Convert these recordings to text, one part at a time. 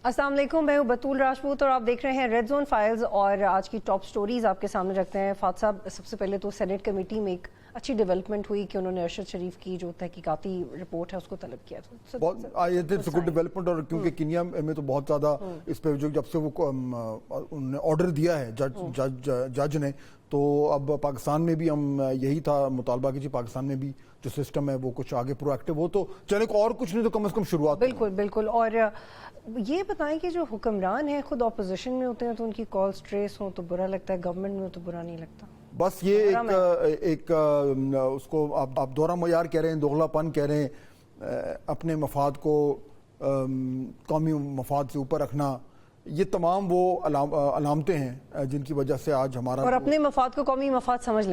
अस्सलाम वालेकुम, मैं हूं बतूल राजपूत और आप देख रहे हैं रेड जोन फाइल्स। और आज की टॉप स्टोरीज आपके सामने रखते हैं। फात साहब, सबसे पहले तो सेनेट कमेटी में एक अच्छी डेवलपमेंट हुई कि उन्होंने अरशद शरीफ की जो तहकीकाती रिपोर्ट है उसको तलब किया। Good development. और क्योंकि केन्या में तो बहुत ज़्यादा इस पे जो जब से वो उन्होंने ऑर्डर दिया है जज ने, तो अब पाकिस्तान में भी हम यही था मुतालबा की, पाकिस्तान में भी जो सिस्टम है वो कुछ आगे प्रोएक्टिव हो, तो चले को और कुछ नहीं तो कम से कम शुरुआत। बिल्कुल बिल्कुल। और ये बताएं कि जो हुक्मरान है खुद अपोजिशन में होते हैं तो उनकी कॉल्स ट्रेस हो तो बुरा लगता है, गवर्नमेंट में तो बुरा नहीं लगता। बस ये एक उसको आप दोहरा मयार कह रहे हैं, दोगलापन कह रहे हैं, अपने मफाद को कौमी मफाद से ऊपर रखना, ये तमाम वो अलामतें हैं जिनकी वजह से आज हमारा और अपने मफाद को कौमी मफाद समझ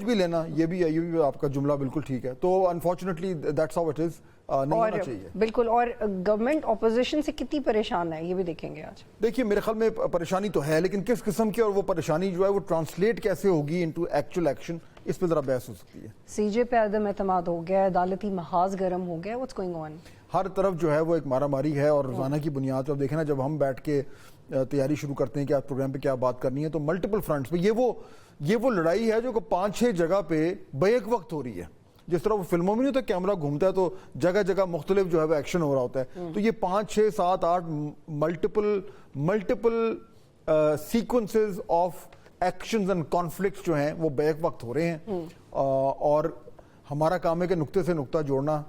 भी लेना, ये भी आपका जुमला बिल्कुल ठीक है। तो unfortunately that's how it is, नहीं होना चाहिए। बिल्कुल। और गवर्नमेंट ऑपोजिशन से कितनी परेशान है ये भी देखेंगे आज। देखिए, मेरे ख्याल में परेशानी तो है, लेकिन किस किस्म की, और वो परेशानी जो है वो ट्रांसलेट कैसे होगी इनटू एक्चुअल एक्शन, इस पर जरा बहस हो सकती है। सीजे पे अदम एतमाद हो गया, अदालती महाज गर्म हो गया, व्हाट्स गोइंग ऑन? हर तरफ जो है वो एक मारामारी है। और रोजाना की बुनियाद पर देखें ना, जब हम बैठ के तैयारी शुरू करते हैं कि आज प्रोग्राम पे क्या बात करनी है, तो मल्टीपल फ्रंट्स पे ये वो लड़ाई है जो 5-6 जगह पे बैक वक्त हो रही है। जिस तरह वो फिल्मों में नहीं होता, कैमरा घूमता है तो जगह जगह मुख्तलिफ जो है वो एक्शन हो रहा होता है, तो ये 5, 6, 7, 8 multiple sequences of actions and conflicts जो हैं वो बैक वक्त हो रहे हैं। और हमारा काम है कि नुक्ते से नुक्ता जोड़ना,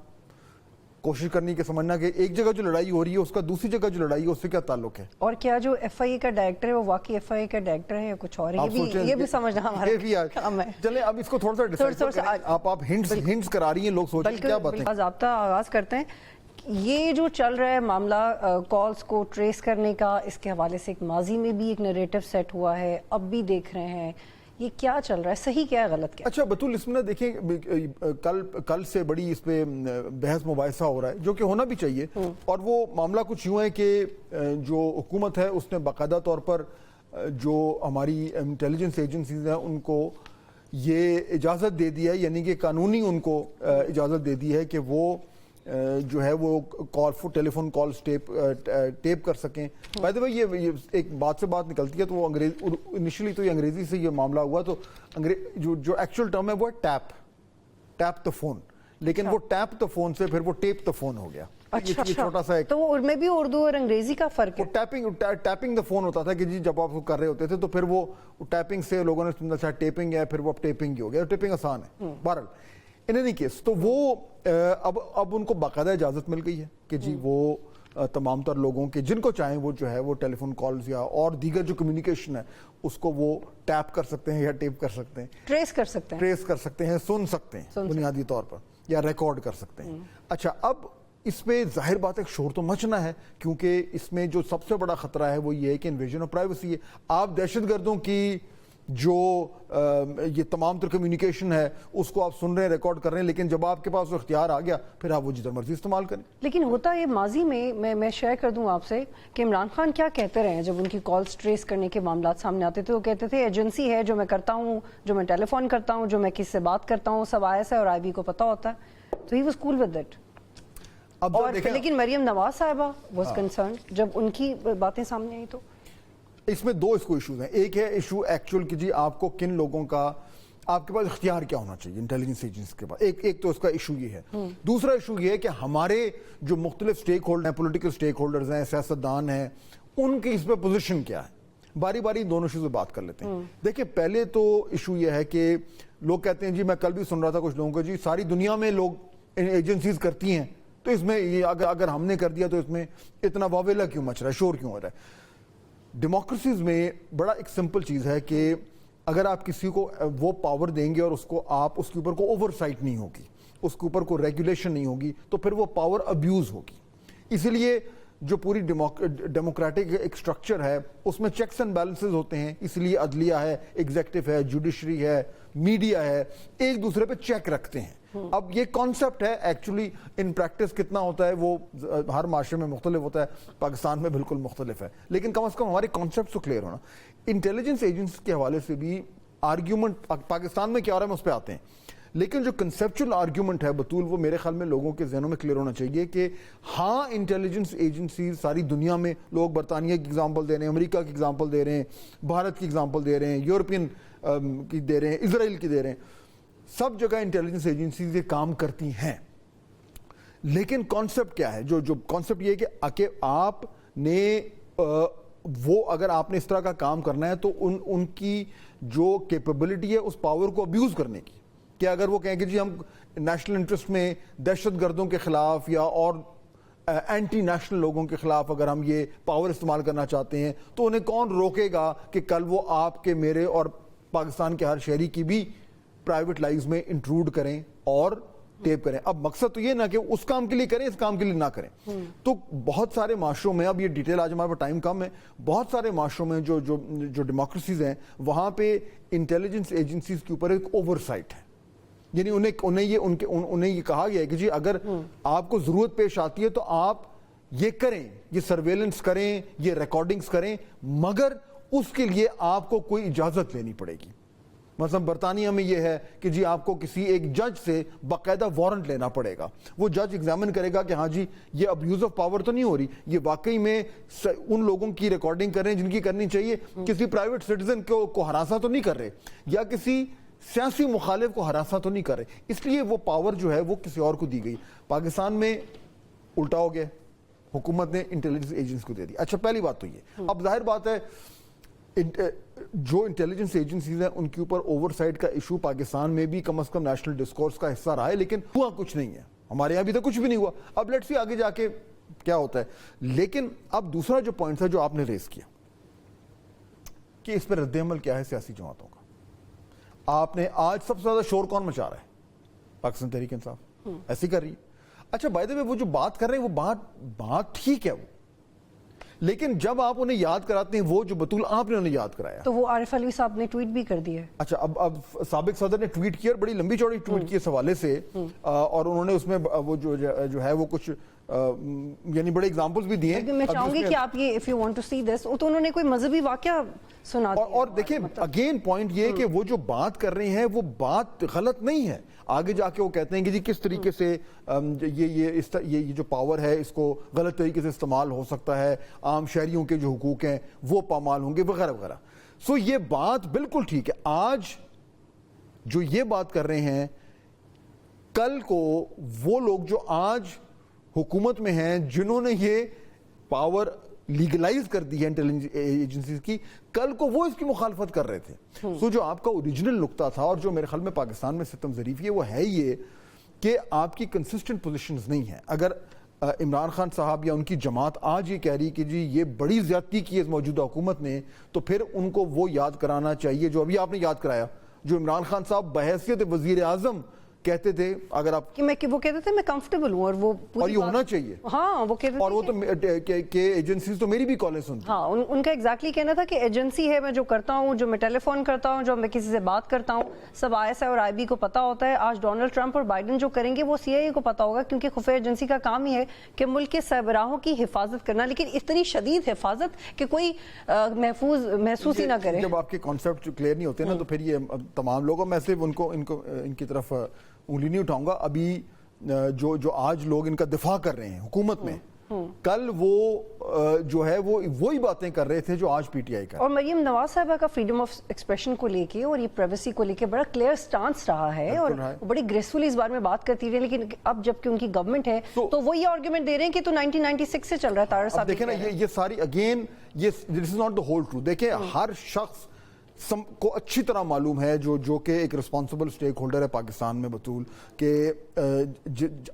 कोशिश करनी कि समझना कि एक जगह जो लड़ाई हो रही है उसका दूसरी जगह जो लड़ाई है उससे क्या ताल्लुक है। और क्या जो एफआईए का डायरेक्टर है वो वाकई एफआईए का डायरेक्टर है या कुछ और है, ये भी समझना हमारा काम है। चले अब इसको थोड़ा सा डिसाइड करें। आप हिंट्स करा रही हैं, लोग सोच रहे हैं क्या बात है। बाकायदा आगाज करते हैं। ये जो चल रहा है मामला कॉल्स को ट्रेस करने का, इसके हवाले से एक माजी में भी एक नैरेटिव सेट हुआ है, अब भी देख रहे हैं, ये क्या चल रहा है, सही क्या है गलत क्या? अच्छा बतूल, इसमें ना देखिए, कल से बड़ी इस पे बहस मुबाहिसा हो रहा है, जो कि होना भी चाहिए। और वो मामला कुछ यूं है कि जो हुकूमत है उसने बाकायदा तौर पर जो हमारी इंटेलिजेंस एजेंसीज हैं उनको ये इजाज़त दे दी है, यानी कि कानूनी उनको इजाज़त दे दी है कि वो जो है वो टेलीफोन कॉल्स टेप कर सकें। बाय द वे ये एक बात से बात निकलती है, तो वो इनिशियली तो ये अंग्रेजी से ये मामला हुआ, तो जो एक्चुअल टर्म है वो है टैप द फोन, लेकिन वो टैप द फोन से फिर वो टेप द फोन हो गया। अच्छा, छोटा सा तो उनमें भी उर्दू और अंग्रेजी का फर्क है। टैपिंग द फोन होता था कि जी जब आप कर रहे होते थे तो फिर वो टैपिंग से लोगों ने समझा टेपिंग है, फिर वो अब टेपिंग ही हो गया। टेपिंग आसान है। बहरहाल इन एनी केस, तो वो अब उनको बाकायदा इजाज़त मिल गई है कि जी वो तमाम तर लोगों के जिनको चाहें वो जो है वो टेलीफोन कॉल्स या और दीगर जो कम्युनिकेशन है उसको वो टैप कर सकते हैं या टेप कर सकते हैं, ट्रेस कर सकते हैं, सुन सकते हैं बुनियादी तौर पर, या रिकॉर्ड कर सकते हैं। अच्छा, अब इस पे जाहिर बात है शोर तो मचना है, क्योंकि इसमें जो सबसे बड़ा खतरा है वो ये है कि इन्वेजन ऑफ प्राइवेसी है। आप दहशतगर्दों की जो ये तमाम तर कम्युनिकेशन है उसको आप सुन रहे हैं, रिकॉर्ड कर रहे हैं, लेकिन जब आपके पास वो इख्तियार आ गया फिर आप वो जिधर मर्जी इस्तेमाल करें। लेकिन होता ये माजी में मैं शेयर कर दूं आपसे कि इमरान खान क्या कहते रहे जब उनकी कॉल्स ट्रेस करने के मामला सामने आते थे। वो कहते थे एजेंसी है, जो मैं करता हूँ, जो मैं टेलीफोन करता हूँ, जो मैं किससे बात करता हूँ, सब IS और IB को पता होता है। तो he was cool with it. और लेकिन मरियम नवाज साहिबा वाज कंसर्न्ड जब उनकी बातें सामने आई। तो इसमें दो इसको इश्यूज हैं। एक है इशू एक्चुअल कि जी आपको किन लोगों का, आपके पास इख्तियार क्या होना चाहिए इंटेलिजेंस एजेंसी के पास, एक तो उसका इशू ये है। दूसरा इशू ये है कि हमारे जो मुख्तलिफ स्टेक होल्डर हैं, पोलिटिकल स्टेक होल्डर्स हैं, सियासतदान हैं, उनकी इस पर पोजिशन क्या है। बारी बारी दोनों इशूज पर बात कर लेते हैं। देखिए, पहले तो इशू ये है कि लोग कहते हैं जी, मैं कल भी सुन रहा था कुछ लोगों को, जी सारी दुनिया में लोग एजेंसीज करती हैं तो इसमें ये अगर हमने कर दिया तो इसमें इतना वावेला क्यों मच रहा है, शोर क्यों हो रहा है। डेमोक्रेसीज में बड़ा एक सिंपल चीज़ है कि अगर आप किसी को वो पावर देंगे और उसके ऊपर को ओवरसाइट नहीं होगी, उसके ऊपर को रेगुलेशन नहीं होगी, तो फिर वो पावर अब्यूज होगी। इसीलिए जो पूरी डेमोक्रेटिक एक स्ट्रक्चर है उसमें चेक्स एंड बैलेंसेस होते हैं, इसलिए अदलिया है, एग्जीक्यूटिव है, जुडिशरी है, मीडिया है, एक दूसरे पे चेक रखते हैं। अब ये कॉन्सेप्ट है, एक्चुअली इन प्रैक्टिस कितना होता है वो हर माशरे में मुख्तलिफ होता है, पाकिस्तान में बिल्कुल मुख्तलिफ है, लेकिन कम अज़ कम हमारे कॉन्सेप्ट तो क्लियर होना। इंटेलिजेंस एजेंसी के हवाले से भी आर्ग्यूमेंट पाकिस्तान में क्या हो रहा है उस पर आते हैं, لیکن جو کنسیپچل آرگیومنٹ ہے بطول وہ میرے خیال میں لوگوں کے ذہنوں میں کلیئر ہونا چاہیے کہ ہاں انٹیلیجنس ایجنسیز ساری دنیا میں، لوگ برطانیہ کی اگزامپل دے رہے ہیں، امریکہ کی اگزامپل دے رہے ہیں، بھارت کی اگزامپل دے رہے ہیں، یورپین کی دے رہے ہیں، اسرائیل کی دے رہے ہیں، سب جگہ انٹیلیجنس ایجنسیز یہ کام کرتی ہیں. لیکن کانسیپٹ کیا ہے؟ جو کانسیپٹ یہ ہے کہ آپ نے وہ اگر آپ نے اس طرح کا کام کرنا ہے تو ان کی جو کیپیبلٹی ہے اس پاور کو ابیوز کرنے کی، کہ اگر وہ کہیں کہ جی ہم نیشنل انٹرسٹ میں دہشت گردوں کے خلاف یا اور اینٹی نیشنل لوگوں کے خلاف اگر ہم یہ پاور استعمال کرنا چاہتے ہیں تو انہیں کون روکے گا کہ کل وہ آپ کے، میرے اور پاکستان کے ہر شہری کی بھی پرائیویٹ لائفز میں انٹروڈ کریں اور ٹیپ کریں. اب مقصد تو یہ نہ کہ اس کام کے لیے کریں، اس کام کے لیے نہ کریں. تو بہت سارے معاشروں میں، اب یہ ڈیٹیل آج ہمارے پاس ٹائم کم ہے، بہت سارے معاشروں میں جو ڈیموکریسیز ہیں وہاں پہ انٹیلیجنس ایجنسیز کے اوپر ایک اوور سائٹ ہے. یعنی انہیں یہ کہا گیا ہے کہ جی اگر آپ کو ضرورت پیش آتی ہے تو آپ یہ کریں، یہ سرویلنس کریں، یہ ریکارڈنگز کریں، مگر اس کے لیے آپ کو کوئی اجازت لینی پڑے گی. مثلا برطانیہ میں یہ ہے کہ جی آپ کو کسی ایک جج سے باقاعدہ وارنٹ لینا پڑے گا. وہ جج ایگزامن کرے گا کہ ہاں جی یہ ابیوز آف پاور تو نہیں ہو رہی، یہ واقعی میں ان لوگوں کی ریکارڈنگ کر رہے ہیں جن کی کرنی چاہیے، کسی پرائیویٹ سٹیزن کو ہراساں تو نہیں کر رہے یا کسی سیاسی مخالف کو ہراساں تو نہیں کر رہے. اس لیے وہ پاور جو ہے وہ کسی اور کو دی گئی. پاکستان میں الٹا ہو گیا، حکومت نے انٹیلیجنس ایجنسی کو دے دی. اچھا پہلی بات تو یہ، اب ظاہر بات ہے جو انٹیلیجنس ایجنسیز ہیں ان کے اوپر اوور سائٹ کا ایشو پاکستان میں بھی کم از کم نیشنل ڈسکورس کا حصہ رہا ہے، لیکن ہوا کچھ نہیں ہے. ہمارے یہاں ابھی تک کچھ بھی نہیں ہوا. اب لیٹس سی آگے جا کے کیا ہوتا ہے. لیکن اب دوسرا جو پوائنٹ ہے جو آپ نے ریز کیا کہ اس پہ رد عمل کیا ہے سیاسی جماعتوں کا. آپ نے آج سب سے زیادہ شور کون مچا رہا ہے؟ پاکستان تحریک انصاف ایسی کر رہی ہے. اچھا بائی دی وے وہ جو بات کر رہے ہیں وہ بات ٹھیک ہے وہ، لیکن جب آپ انہیں یاد کراتے ہیں وہ جو بطول آپ نے انہیں یاد کرایا تو وہ عارف علوی صاحب نے ٹویٹ بھی کر دی ہے. اچھا اب سابق صدر نے ٹویٹ کیا، بڑی لمبی چوڑی ٹویٹ کی اس حوالے سے، اور انہوں نے اس میں وہ جو ہے وہ کچھ یعنی بڑے ایگزامپلز بھی دیے. میں چاہوں گی کہ آپ یہ if you want to see this تو انہوں نے کوئی مذہبی واقعہ سنا دیا. اور دیکھیں اگین پوائنٹ یہ کہ وہ جو بات کر رہے ہیں وہ بات غلط نہیں ہے. آگے جا کے وہ کہتے ہیں کہ جی کس طریقے سے یہ جو پاور ہے اس کو غلط طریقے سے استعمال ہو سکتا ہے، عام شہریوں کے جو حقوق ہیں وہ پامال ہوں گے وغیرہ وغیرہ. سو یہ بات بالکل ٹھیک ہے. آج جو یہ بات کر رہے ہیں، کل کو وہ لوگ جو آج حکومت میں ہیں جنہوں نے یہ پاور لیگلائز کر دی ہے انٹیلیجنس ایجنسیز کی، کل کو وہ اس کی مخالفت کر رہے تھے. سو جو آپ کا اوریجنل نقطہ تھا اور جو میرے خیال میں پاکستان میں ستم ظریفی ہے وہ ہے یہ کہ آپ کی کنسسٹنٹ پوزیشنز نہیں ہیں. اگر عمران خان صاحب یا ان کی جماعت آج یہ کہہ رہی کہ جی یہ بڑی زیادتی کی ہے موجودہ حکومت نے، تو پھر ان کو وہ یاد کرانا چاہیے جو ابھی آپ نے یاد کرایا، جو عمران خان صاحب بحیثیت وزیر اعظم کہتے تھے اگر آپ وہ کہتے تھے میں کمفرٹیبل ہوں اور یہ ہونا چاہیے. ہاں وہ کہتے تھے، اور وہ تو کہ ایجنسیز تو میری بھی کالیں سنتی. ہاں ان کا ایگزیکٹلی کہنا تھا کہ ایجنسی ہے، میں جو کرتا ہوں، جو میں ٹیلی فون کرتا ہوں، جو میں کسی سے بات کرتا ہوں، سب ISI اور IB کو پتا ہوتا ہے. آج ڈونلڈ ٹرمپ اور بائیڈن جو کریں گے وہ CIA کو پتا ہوگا، کیونکہ خفیہ ایجنسی کا کام ہی ہے کہ ملک کے سربراہوں کی حفاظت کرنا، لیکن اتنی شدید حفاظت کہ کوئی محسوس ہی نہ کرے. جب آپ کے کانسیپٹ کلیئر نہیں ہوتے نا تو پھر یہ تمام لوگوں میں صرف ان کی طرف انگلی نہیں اٹھاؤں گا. ابھی جو آج لوگ ان کا دفاع کر رہے ہیں حکومت میں، کل وہ جو ہے وہ وہی باتیں کر رہے تھے جو آج PTI کا. اور مریم نواز صاحبہ کا فریڈم آف ایکسپریشن کو لے کے اور یہ پرائیویسی کو لے کے بڑا کلیئر سٹانس رہا ہے اور بڑی گریسفلی اس بارے میں بات کرتی رہی، لیکن اب جب کہ ان کی گورنمنٹ ہے تو وہ یہ آرگومنٹ دے رہے ہیں کہ تو 1996 سے چل رہا ہے. طاہر صاحب دیکھیں نا یہ ساری اگین یہ this is not the whole truth. دیکھیں ہر شخص کو اچھی طرح معلوم ہے جو کہ ایک رسپانسبل سٹیک ہولڈر ہے پاکستان میں بطول، کہ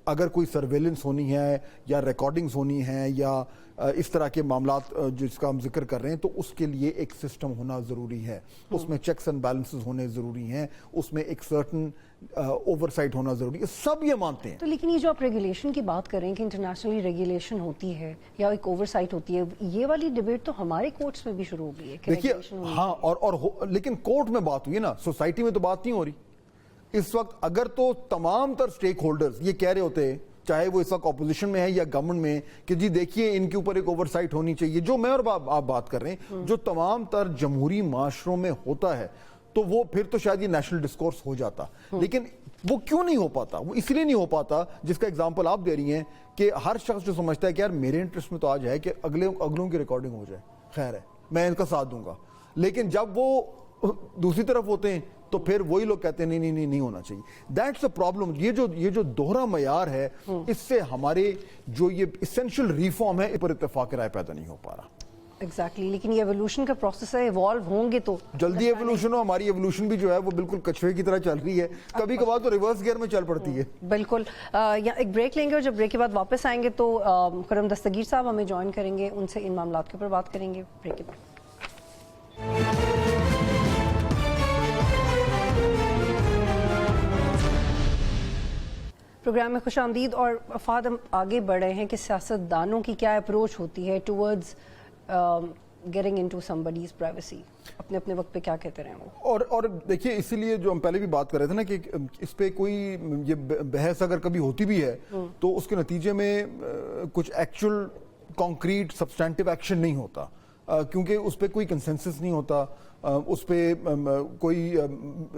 اگر کوئی سرویلنس ہونی ہے یا ریکارڈنگز ہونی ہیں یا اس طرح کے معاملات جس کا ہم ذکر کر رہے ہیں تو اس کے لیے ایک سسٹم ہونا ضروری ہے. اس میں چیکس اینڈ بیلنسز ہونے ضروری ہیں، اس میں ایک سرٹن اوور سائٹ ہونا ضروری ہے. سب یہ مانتے ہیں. تو لیکن یہ جو آپ ریگولیشن کی بات کریں کہ انٹرنیشنلی ریگولیشن ہوتی ہے یا ایک اوور سائٹ ہوتی ہے، یہ والی ڈیبیٹ تو ہمارے کورٹس میں بھی شروع ہو گئی ہے. دیکھیے ہاں اور لیکن کورٹ میں بات ہوئی نا، سوسائٹی میں تو بات نہیں ہو رہی اس وقت. اگر تو تمام تر سٹیک ہولڈرز یہ کہہ رہے ہوتے، چاہے وہ اس وقت اپوزیشن میں ہے یا گورنمنٹ میں، کہ جی دیکھیے ان کے اوپر ایک اوور سائٹ ہونی چاہیے، جو میں اور آپ بات کر رہے ہیں جو تمام تر جمہوری معاشروں میں ہوتا ہے، تو وہ پھر تو شاید یہ نیشنل ڈسکورس ہو جاتا. لیکن وہ کیوں نہیں ہو پاتا؟ وہ اس لیے نہیں ہو پاتا جس کا ایگزامپل آپ دے رہی ہیں کہ ہر شخص جو سمجھتا ہے کہ یار میرے انٹرسٹ میں تو آج ہے کہ اگلوں کی ریکارڈنگ ہو جائے, خیر ہے, میں ان کا ساتھ دوں گا. لیکن جب وہ دوسری طرف ہوتے ہیں تو پھر وہی لوگ کہتے ہیں نہیں ہونا چاہیے. That's a problem. یہ جو دوہرا معیار ہے, اس سے ہمارے جو یہ اسینشل ریفارم ہے اس پر اتفاق رائے پیدا نہیں ہو پا رہا. ایگزیکٹلی. لیکن یہ ایوولوشن کا پروسیس ہے, ایوالو ہوں گے تو جلدی ایوولوشن ہو. ہماری ایوولوشن بھی جو ہے وہ بالکل کچھوے کی طرح چل رہی ہے, کبھی کبھار تو ریورس گیئر میں چل پڑتی ہے. بالکل. ایک بریک لیں گے اور جب بریک کے بعد واپس آئیں گے تو خرم دستگیر صاحب ہمیں جوائن کریں گے, ان سے ان معاملات کے اوپر بات کریں گے. بریک کے بعد پروگرام میں خوش آمدید. اور افاد ہم آگے بڑھ رہے ہیں کہ سیاست دانوں کی کیا اپروچ ہوتی ہے towards getting into somebody's privacy. اپنے اپنے وقت پہ کیا کہتے رہے وہ. اور دیکھیے, اسی لیے جو ہم پہلے بھی بات کر رہے تھے نا کہ اس پہ کوئی یہ بحث اگر کبھی ہوتی بھی ہے تو اس کے نتیجے میں کچھ ایکچوئل کانکریٹ سبسٹینٹیو ایکشن نہیں ہوتا, کیونکہ اس پہ کوئی کنسنسس نہیں ہوتا, اس پہ کوئی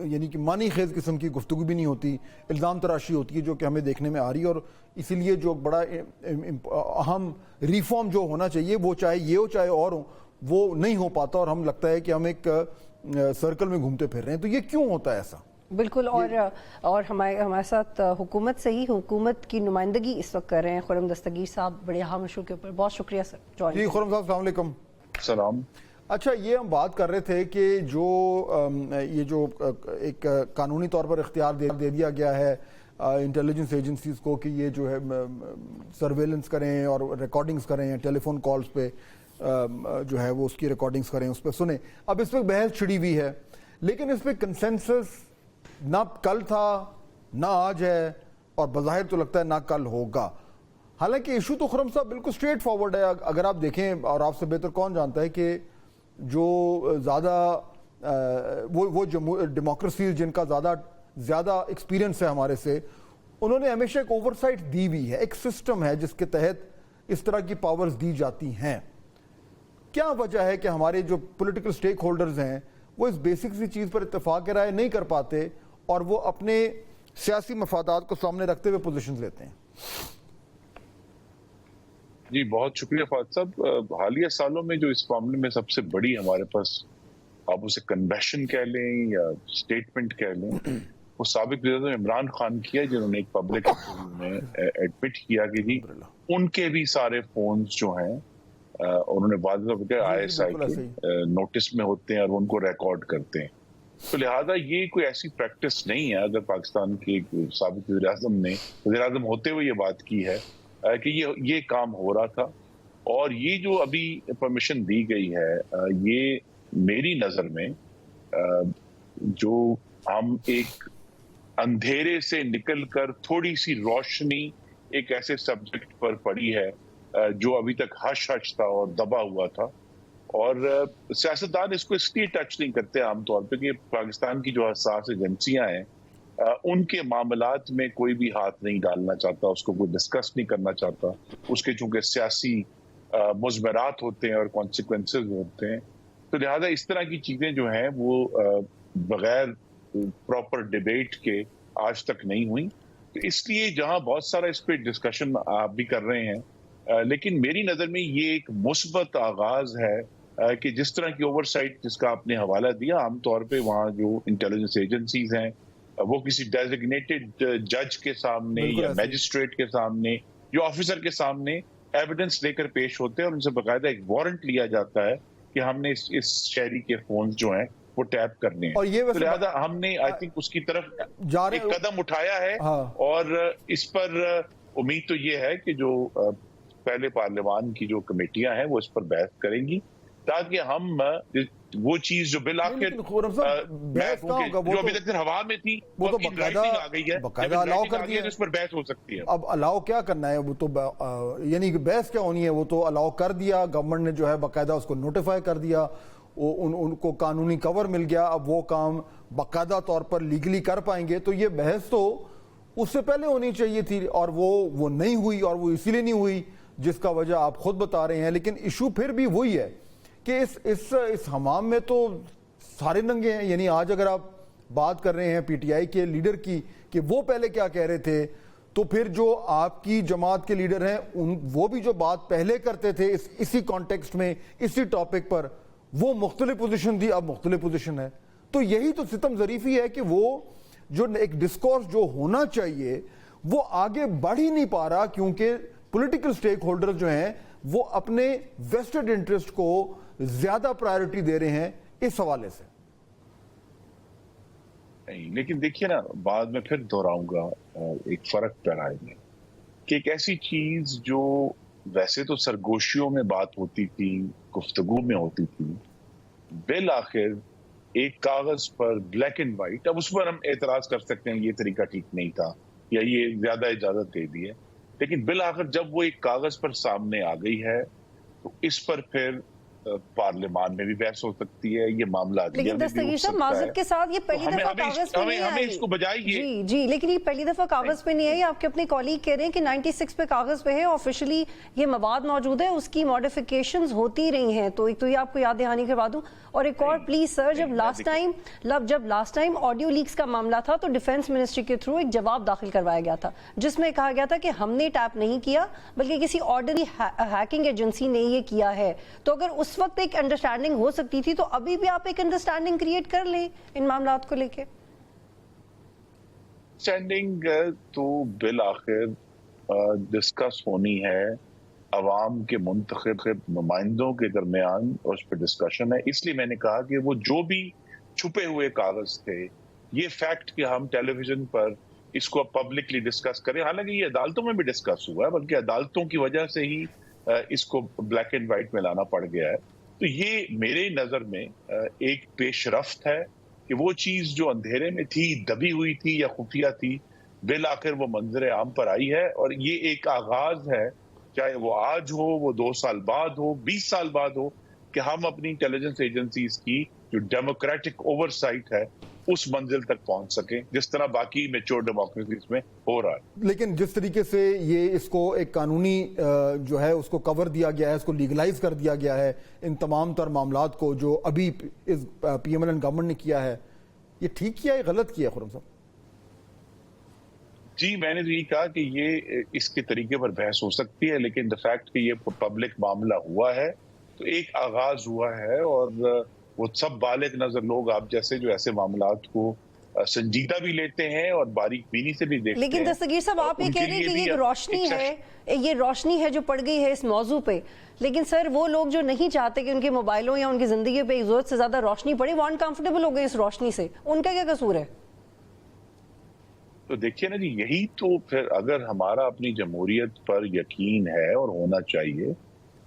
یعنی کہ معنی خیز قسم کی گفتگو بھی نہیں ہوتی, الزام تراشی ہوتی ہے جو کہ ہمیں دیکھنے میں آ رہی ہے. اور اسی لیے جو بڑا اہم ریفارم جو ہونا چاہیے وہ چاہے یہ ہو چاہے اور ہو, وہ نہیں ہو پاتا, اور ہم لگتا ہے کہ ہم ایک سرکل میں گھومتے پھر رہے ہیں. تو یہ کیوں ہوتا ہے ایسا؟ بالکل. اور ہمارے ساتھ حکومت سے ہی حکومت کی نمائندگی اس وقت کر رہے ہیں خرم دستگیر صاحب, بڑے اہم ایشو کے اوپر. بہت شکریہ سر. جی خرم صاحب السلام علیکم. سلام. اچھا, یہ ہم بات کر رہے تھے کہ یہ جو ایک قانونی طور پر اختیار دے دیا گیا ہے انٹیلیجنس ایجنسیز کو کہ یہ جو ہے سرویلنس کریں اور ریکارڈنگز کریں, ٹیلی فون کالز پہ جو ہے وہ اس کی ریکارڈنگز کریں, اس پہ سنیں. اب اس پہ بحث چھڑی ہوئی ہے, لیکن اس پہ کنسنسس نہ کل تھا نہ آج ہے, اور بظاہر تو لگتا ہے نہ کل ہوگا. حالانکہ ایشو تو خرم صاحب بالکل اسٹریٹ فارورڈ ہے. اگر آپ دیکھیں, اور آپ سے بہتر کون جانتا ہے کہ جو زیادہ وہ ڈیموکریسیز جن کا زیادہ ایکسپیرینس ہے ہمارے سے, انہوں نے ہمیشہ ایک اوور سائٹ دی ہوئی ہے, ایک سسٹم ہے جس کے تحت اس طرح کی پاورز دی جاتی ہیں. کیا وجہ ہے کہ ہمارے جو پولیٹیکل سٹیک ہولڈرز ہیں وہ اس بیسک سی چیز پر اتفاق رائے نہیں کر پاتے اور وہ اپنے سیاسی مفادات کو سامنے رکھتے ہوئے پوزیشنز لیتے ہیں؟ جی بہت شکریہ فہد صاحب. حالیہ سالوں میں جو اس معاملے میں سب سے بڑی ہمارے پاس, آپ اسے کنویشن کہہ لیں یا اسٹیٹمنٹ کہہ لیں, وہ سابق وزیر اعظم عمران خان کیا, جنہوں نے ایک پبلک میں ایڈمٹ کیا کہ جی ان کے بھی سارے فونز جو ہیں انہوں نے واضح کیا ISI کے نوٹس میں ہوتے ہیں اور ان کو ریکارڈ کرتے ہیں. تو لہٰذا یہ کوئی ایسی پریکٹس نہیں ہے. اگر پاکستان کے سابق وزیر اعظم ہوتے ہوئے یہ بات کی ہے کہ یہ کام ہو رہا تھا, اور یہ جو ابھی پرمیشن دی گئی ہے, یہ میری نظر میں جو ہم ایک اندھیرے سے نکل کر تھوڑی سی روشنی ایک ایسے سبجیکٹ پر پڑی ہے جو ابھی تک ہش تھا اور دبا ہوا تھا, اور سیاستدان اس کو اس لیے ٹچ نہیں کرتے عام طور پہ کہ پاکستان کی جو حساس ایجنسیاں ہیں ان کے معاملات میں کوئی بھی ہاتھ نہیں ڈالنا چاہتا, اس کو کوئی ڈسکس نہیں کرنا چاہتا. اس کے چونکہ سیاسی مضمرات ہوتے ہیں اور کانسیکوینسز ہوتے ہیں, تو لہٰذا اس طرح کی چیزیں جو ہیں وہ بغیر پراپر ڈیبیٹ کے آج تک نہیں ہوئی. تو اس لیے جہاں بہت سارا اس پہ ڈسکشن آپ بھی کر رہے ہیں, لیکن میری نظر میں یہ ایک مثبت آغاز ہے کہ جس طرح کی اوور سائٹ جس کا آپ نے حوالہ دیا, عام طور پہ وہاں جو انٹیلیجنس ایجنسیز ہیں وہ کسی ڈیزگنیٹڈ جج کے سامنے یا میجسٹریٹ کے سامنے, جو آفیسر کے سامنے ایویڈنس لے کر پیش ہوتے ہیں, اور ان سے باقاعدہ ایک وارنٹ لیا جاتا ہے کہ ہم نے اس شہری کے فونز جو ہیں وہ ٹیپ کرنے ہیں. اور یہ لہٰذا ہم نے آئی تھنک اس کی طرف ایک قدم اٹھایا ہے, اور اس پر امید تو یہ ہے کہ جو پہلے پارلیمان کی جو کمیٹیاں ہیں وہ اس پر بحث کریں گی, تاکہ ہم وہ چیز جو بالآخر جو ابھی تک ہوا میں تھی وہ تو آ گئی ہے, باقاعدہ الاؤ کر دیا, اس پر بحث ہو سکتی ہے. اب الاؤ کیا کرنا ہے, وہ تو یعنی بحث کیا ہونی ہے, وہ تو الاؤ کر دیا, گورنمنٹ نے جو ہے باقاعدہ اس کو نوٹیفائی کر دیا, ان کو قانونی کور مل گیا, اب وہ کام باقاعدہ طور پر لیگلی کر پائیں گے. تو یہ بحث تو اس سے پہلے ہونی چاہیے تھی, اور وہ نہیں ہوئی, اور وہ اسی لیے نہیں ہوئی جس کا وجہ آپ خود بتا رہے ہیں. لیکن ایشو پھر بھی وہی ہے کہ اس حمام میں تو सारे नंगे हैं। यानी आज अगर आप बात कर रहे हैं पीटीआई के लीडर की कि वो पहले क्या कह रहे थे, तो फिर जो आपकी जमात के लीडर हैं वो भी जो बात पहले करते थे इसी कॉन्टेक्स्ट में, इसी टॉपिक पर, वो मुख्तलिफ पोजीशन थी, अब मुख्तलिफ पोजीशन है। तो यही तो सितम ज़रीफ़ी है कि वो जो एक डिस्कोर्स जो होना चाहिए वो आगे बढ़ ही नहीं पा रहा, क्योंकि पॉलिटिकल स्टेक होल्डर जो हैं वो अपने वेस्टेड इंटरेस्ट को ज्यादा प्रायोरिटी दे रहे हैं इस हवाले से। नहीं, लेकिन देखिए ना, बाद में फिर दोहराऊंगा एक फर्क पैराए में कि एक ऐसी चीज जो वैसे तो सरगोशियों में बात होती थी, गुफ्तगू में होती थी, बिल आखिर एक कागज पर ब्लैक एंड व्हाइट, अब उस पर हम एतराज कर सकते हैं ये तरीका ठीक नहीं था या ये ज्यादा इजाजत दे दी है, लेकिन बिल आखिर जब वो एक कागज पर सामने आ गई है तो इस पर फिर पार्लियामान में भी बहस हो सकती है, ये मामला लेकिन दस्तगीर साहब माजरत के साथ ये पहली दफा कागज पे नहीं आई। इसको बजाय जी जी, लेकिन ये पहली दफा कागज पे नहीं आई। आपके अपने कॉलीग कह रहे हैं कि 96 पे कागज पे है, ऑफिशियली ये मवाद मौजूद है, उसकी मॉडिफिकेशंस होती रही हैं। तो एक तो ये आपको याद दहानी करवा दूं, और एक और प्लीज सर, जब लास्ट टाइम ऑडियो लीक्स का मामला था तो डिफेंस मिनिस्ट्री के थ्रू एक जवाब दाखिल करवाया गया था जिसमें कहा गया था कि हमने टैप नहीं किया बल्कि किसी ऑर्डनरी हैकिंग एजेंसी ने ये किया है। तो अगर उस वक्त एक अंडरस्टैंडिंग हो सकती थी तो अभी भी आप एक अंडरस्टैंडिंग क्रिएट कर लें इन मामलात को लेके। स्टैंडिंग तो बिल आखिर डिस्कस होनी है, अवाम के मुंतखब नुमाइंदों के दरमियान उस पर डिस्कशन है। इसलिए मैंने कहा कि वो जो भी छुपे हुए कागज थे, ये फैक्ट कि हम टेलीविजन पर इसको पब्लिकली डिस्कस करें, हालांकि ये अदालतों में भी डिस्कस हुआ है, बल्कि अदालतों की वजह से ही इसको ब्लैक एंड व्हाइट में लाना पड़ गया है। तो ये मेरे नजर में एक पेशरफ्त है कि वो चीज जो अंधेरे में थी, दबी हुई थी या खुफिया थी, बिल आखिर वो मंजर आम पर आई है। और ये एक आगाज है, चाहे वो आज हो, वो 2 साल बाद हो, 20 साल बाद हो, कि हम अपनी इंटेलिजेंस एजेंसीज की जो डेमोक्रेटिक ओवरसाइट है उस मंजिल तक पहुंच सके, जिस तरह बाकी मैच्योर डेमोक्रेसीज में हो रहा है। लेकिन जिस तरीके से ये इसको एक कानूनी जो है उसको कवर दिया गया है, इसको लीगलाइज कर दिया गया है, इन तमाम तर मामलात को जो अभी इस PMLN गवर्नमेंट ने किया है, ये ठीक किया है, गलत किया है खुर्रम साहब? जी, मैंने तो ये कहा कि ये इसके तरीके पर बहस हो सकती है, लेकिन द फैक्ट कि ये पब्लिक मामला हुआ है तो एक आगाज हुआ है, और वो सब बालिग नजर लोग आप जैसे जो ऐसे मामलात को संजीदा भी लेते हैं और बारीक बीनी से भी देखते हैं। लेकिन दस्तगीर साहब आप ये कह रहे हैं कि ये रोशनी है, ये रोशनी है जो पड़ गई है इस मौजू पे, लेकिन सर वो लोग जो नहीं चाहते कि उनके मोबाइलों या उनकी जिंदगी पे जरूरत से ज्यादा रोशनी पड़े, वो अनकंफर्टेबल हो गए इस रोशनी से, उनका क्या कसूर है? तो देखिए ना जी, यही तो फिर अगर हमारा अपनी जमहूरियत पर यकीन है और होना चाहिए,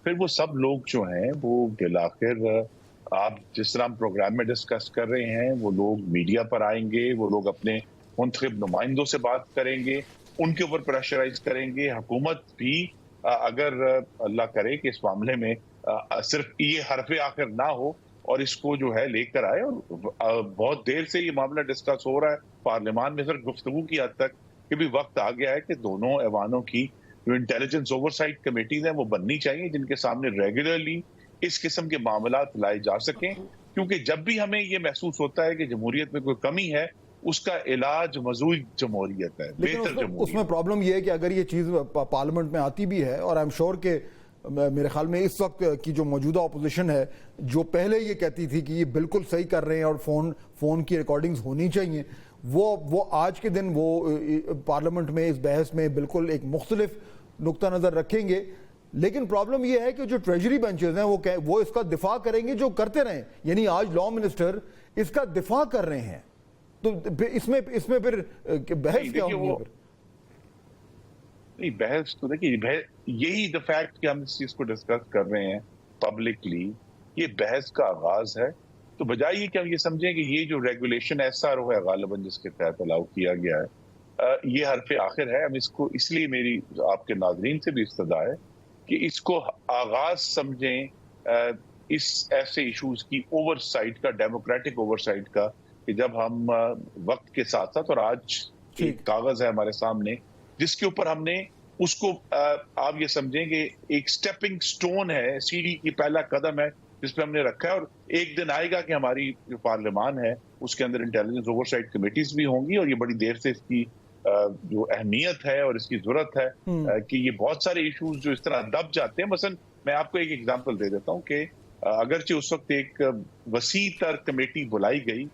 फिर वो सब लोग जो हैं वो बिलाखिर आप जिस तरह हम प्रोग्राम में डिस्कस कर रहे हैं, वो लोग मीडिया पर आएंगे, वो लोग अपने मुंतखब नुमाइंदों से बात करेंगे, उनके ऊपर प्रेशराइज करेंगे। हुकूमत भी अगर अल्लाह करे कि इस मामले में सिर्फ ये हरफे आखिर ना हो और इसको जो है लेकर आए, और बहुत देर से ये मामला डिस्कस हो रहा है पार्लियामान में, सिर्फ गुफ्तगू की हद तक, कि भी वक्त आ गया है कि दोनों ऐवानों की जो इंटेलिजेंस ओवरसाइट कमेटीज हैं वो बननी चाहिए, जिनके सामने रेगुलरली इस किस्म के मामलात लाए जा सकें। क्योंकि जब भी हमें ये महसूस होता है कि जमहूरियत में कोई कमी है, उसका इलाज मज़बूत जमहूरियत है, बेहतर जमहूरियत। उसमें प्रॉब्लम ये है कि अगर ये चीज़ पार्लियामेंट में आती भी है, और आई एम श्योर कि मेरे ख्याल में इस वक्त की जो मौजूदा अपोजिशन है जो पहले ये कहती थी कि ये बिल्कुल सही कर रहे हैं और फ़ोन की रिकॉर्डिंग्स होनी चाहिए, वो आज के दिन वो पार्लियामेंट में इस बहस में बिल्कुल एक मुख्तलिफ नुक्ता नज़र रखेंगे। लेकिन प्रॉब्लम ये है कि जो ट्रेजरी बेंचेस हैं वो इसका दिफा करेंगे जो करते रहे, यानी आज लॉ मिनिस्टर इसका दिफा कर रहे हैं, तो इसमें फिर बहस क्या होगी? फिर नहीं, बहस तो देखिए, यही द फैक्ट कि हम इस चीज को डिस्कस कर रहे हैं पब्लिकली, ये बहस का आगाज है। तो बजाय ये कि हम ये समझें कि ये जो रेगुलेशन SRO है गालिबन जिसके तहत अलाउ किया गया है, ये हरफे आखिर है, हम इसको, इसलिए मेरी आपके नाजरीन से भी इस्तदा है कि इसको आगाज समझें इस ऐसे इश्यूज की ओवरसाइट का, डेमोक्रेटिक ओवरसाइट का, कि जब हम वक्त के साथ साथ, और आज एक कागज है हमारे सामने जिसके ऊपर हमने उसको आप ये समझें कि एक स्टेपिंग स्टोन है, सीढ़ी की पहला कदम है جس پہ ہم نے رکھا ہے, اور ایک دن آئے گا کہ ہماری جو پارلیمان ہے اس کے اندر انٹیلیجنس اوور سائٹ کمیٹیز بھی ہوں گی, اور یہ بڑی دیر سے اس کی جو اہمیت ہے اور اس کی ضرورت ہے کہ یہ بہت سارے ایشوز جو اس طرح دب جاتے ہیں. مثلا میں آپ کو ایک ایگزامپل دے دیتا ہوں کہ اگرچہ اس وقت ایک وسیع تر کمیٹی بلائی گئی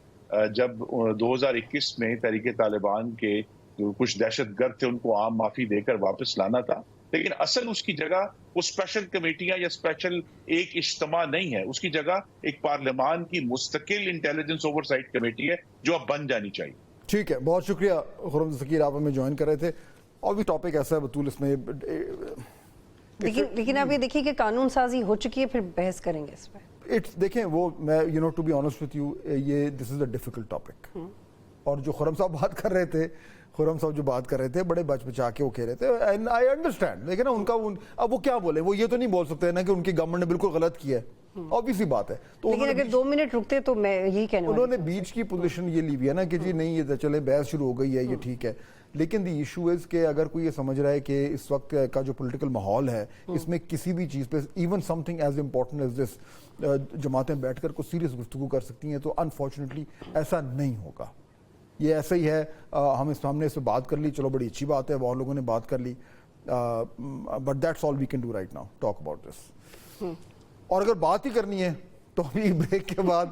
جب 2021 میں تحریک طالبان کے جو کچھ دہشت گرد تھے ان کو عام معافی دے کر واپس لانا تھا, لیکن اصل اس کی جگہ وہ اسپیشل کمیٹیاں یا اسپیشل ایک اجتماع نہیں ہے, اس کی جگہ ایک پارلیمان کی مستقل انٹیلیجنس اوور سائٹ کمیٹی ہے جو اب بن جانی چاہیے. ٹھیک ہے, بہت شکریہ خرم ذکیر, آپ ہمیں جوائن کر رہے تھے. اور بھی ٹاپک ایسا ہے بطول اس میں, لیکن آپ یہ دیکھیے کہ قانون سازی ہو چکی ہے, پھر بحث کریں گے اس پہ. دیکھیں وہ میں to be honest with you, یہ this is a difficult topic, اور جو خرم صاحب بات کر رہے تھے, بڑے بچ بچا کے وہ کہہ رہے تھے, اینڈ آئی انڈرسٹینڈ, لیکن نا ان کا اب وہ کیا بولے, وہ یہ تو نہیں بول سکتے نا کہ ان کی گورنمنٹ نے بالکل غلط کیا ہے, obviously بات ہے. تو لیکن اگر 2 منٹ رکتے تو میں یہی کہنے انہوں نے بیچ کی پوزیشن یہ لی ہوئی ہے نا کہ جی نہیں یہ چلے بحث شروع ہو گئی ہے, یہ ٹھیک ہے, لیکن دی ایشو از کہ اگر کوئی یہ سمجھ رہا ہے کہ اس وقت کا جو پولیٹیکل ماحول ہے اس میں کسی بھی چیز پہ even some thing as important as this جماعتیں بیٹھ کر کوئی سیریس گفتگو کر سکتی ہیں, تو انفارچونیٹلی ایسا نہیں ہوگا. یہ ایسا ہی ہے, ہم نے اس پہ بات کر لی, چلو بڑی اچھی بات ہے, بہت لوگوں نے بات کر لی, but that's all we can do right now, talk about this. اور اگر بات ہی کرنی ہے تو ابھی بریک کے بعد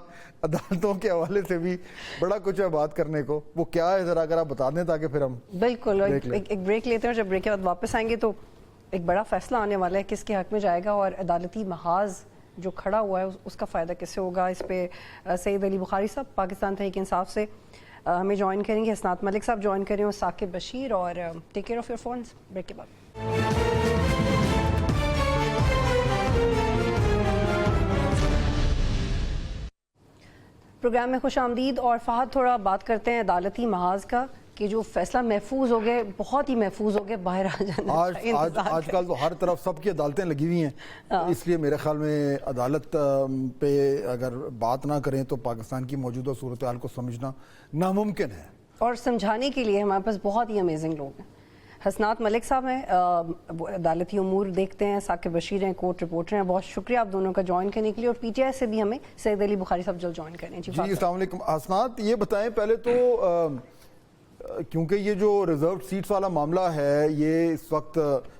عدالتوں کے حوالے سے بھی بڑا کچھ ہے بات کرنے کو, وہ کیا ہے ذرا اگر آپ بتا دیں تاکہ پھر ہم بالکل ایک بریک لیتے ہیں, جب بریک کے بعد واپس آئیں گے تو ایک بڑا فیصلہ آنے والا ہے کس کے حق میں جائے گا, اور عدالتی محاذ جو کھڑا ہوا ہے اس کا فائدہ کس سے ہوگا. اس پہ سعید علی بخاری صاحب پاکستان تحریک انصاف سے ہمیں جوائن کریں گے, حسنات ملک صاحب جوائن کریں گے, ثاقب بشیر, اور take care of your phones. Break کے بعد پروگرام میں خوش آمدید. اور فہد تھوڑا بات کرتے ہیں عدالتی محاذ کا, کہ جو فیصلہ محفوظ ہو گئے, بہت ہی محفوظ ہو گئے, باہر آ جانا چاہیے. آج کل تو ہر طرف سب کی عدالتیں لگی ہوئی ہیں, اس لیے میرے خیال میں عدالت پہ اگر بات نہ کریں تو پاکستان کی موجودہ صورتحال کو سمجھنا ناممکن ہے. اور سمجھانے کے لیے ہمارے پاس بہت ہی امیزنگ لوگ ہیں. حسنات ملک صاحب ہیں, عدالتی امور دیکھتے ہیں, ثاقب بشیر ہیں, کورٹ رپورٹر ہیں. بہت شکریہ آپ دونوں کا جوائن کرنے کے لیے, اور پی ٹی آئی سے بھی ہمیں سعید علی بخاری صاحب جلد جوائن کریں. جی السلام علیکم. حسنات یہ بتائیں پہلے تو, کیونکہ یہ جو ریزروڈ سیٹس والا معاملہ ہے یہ اس وقت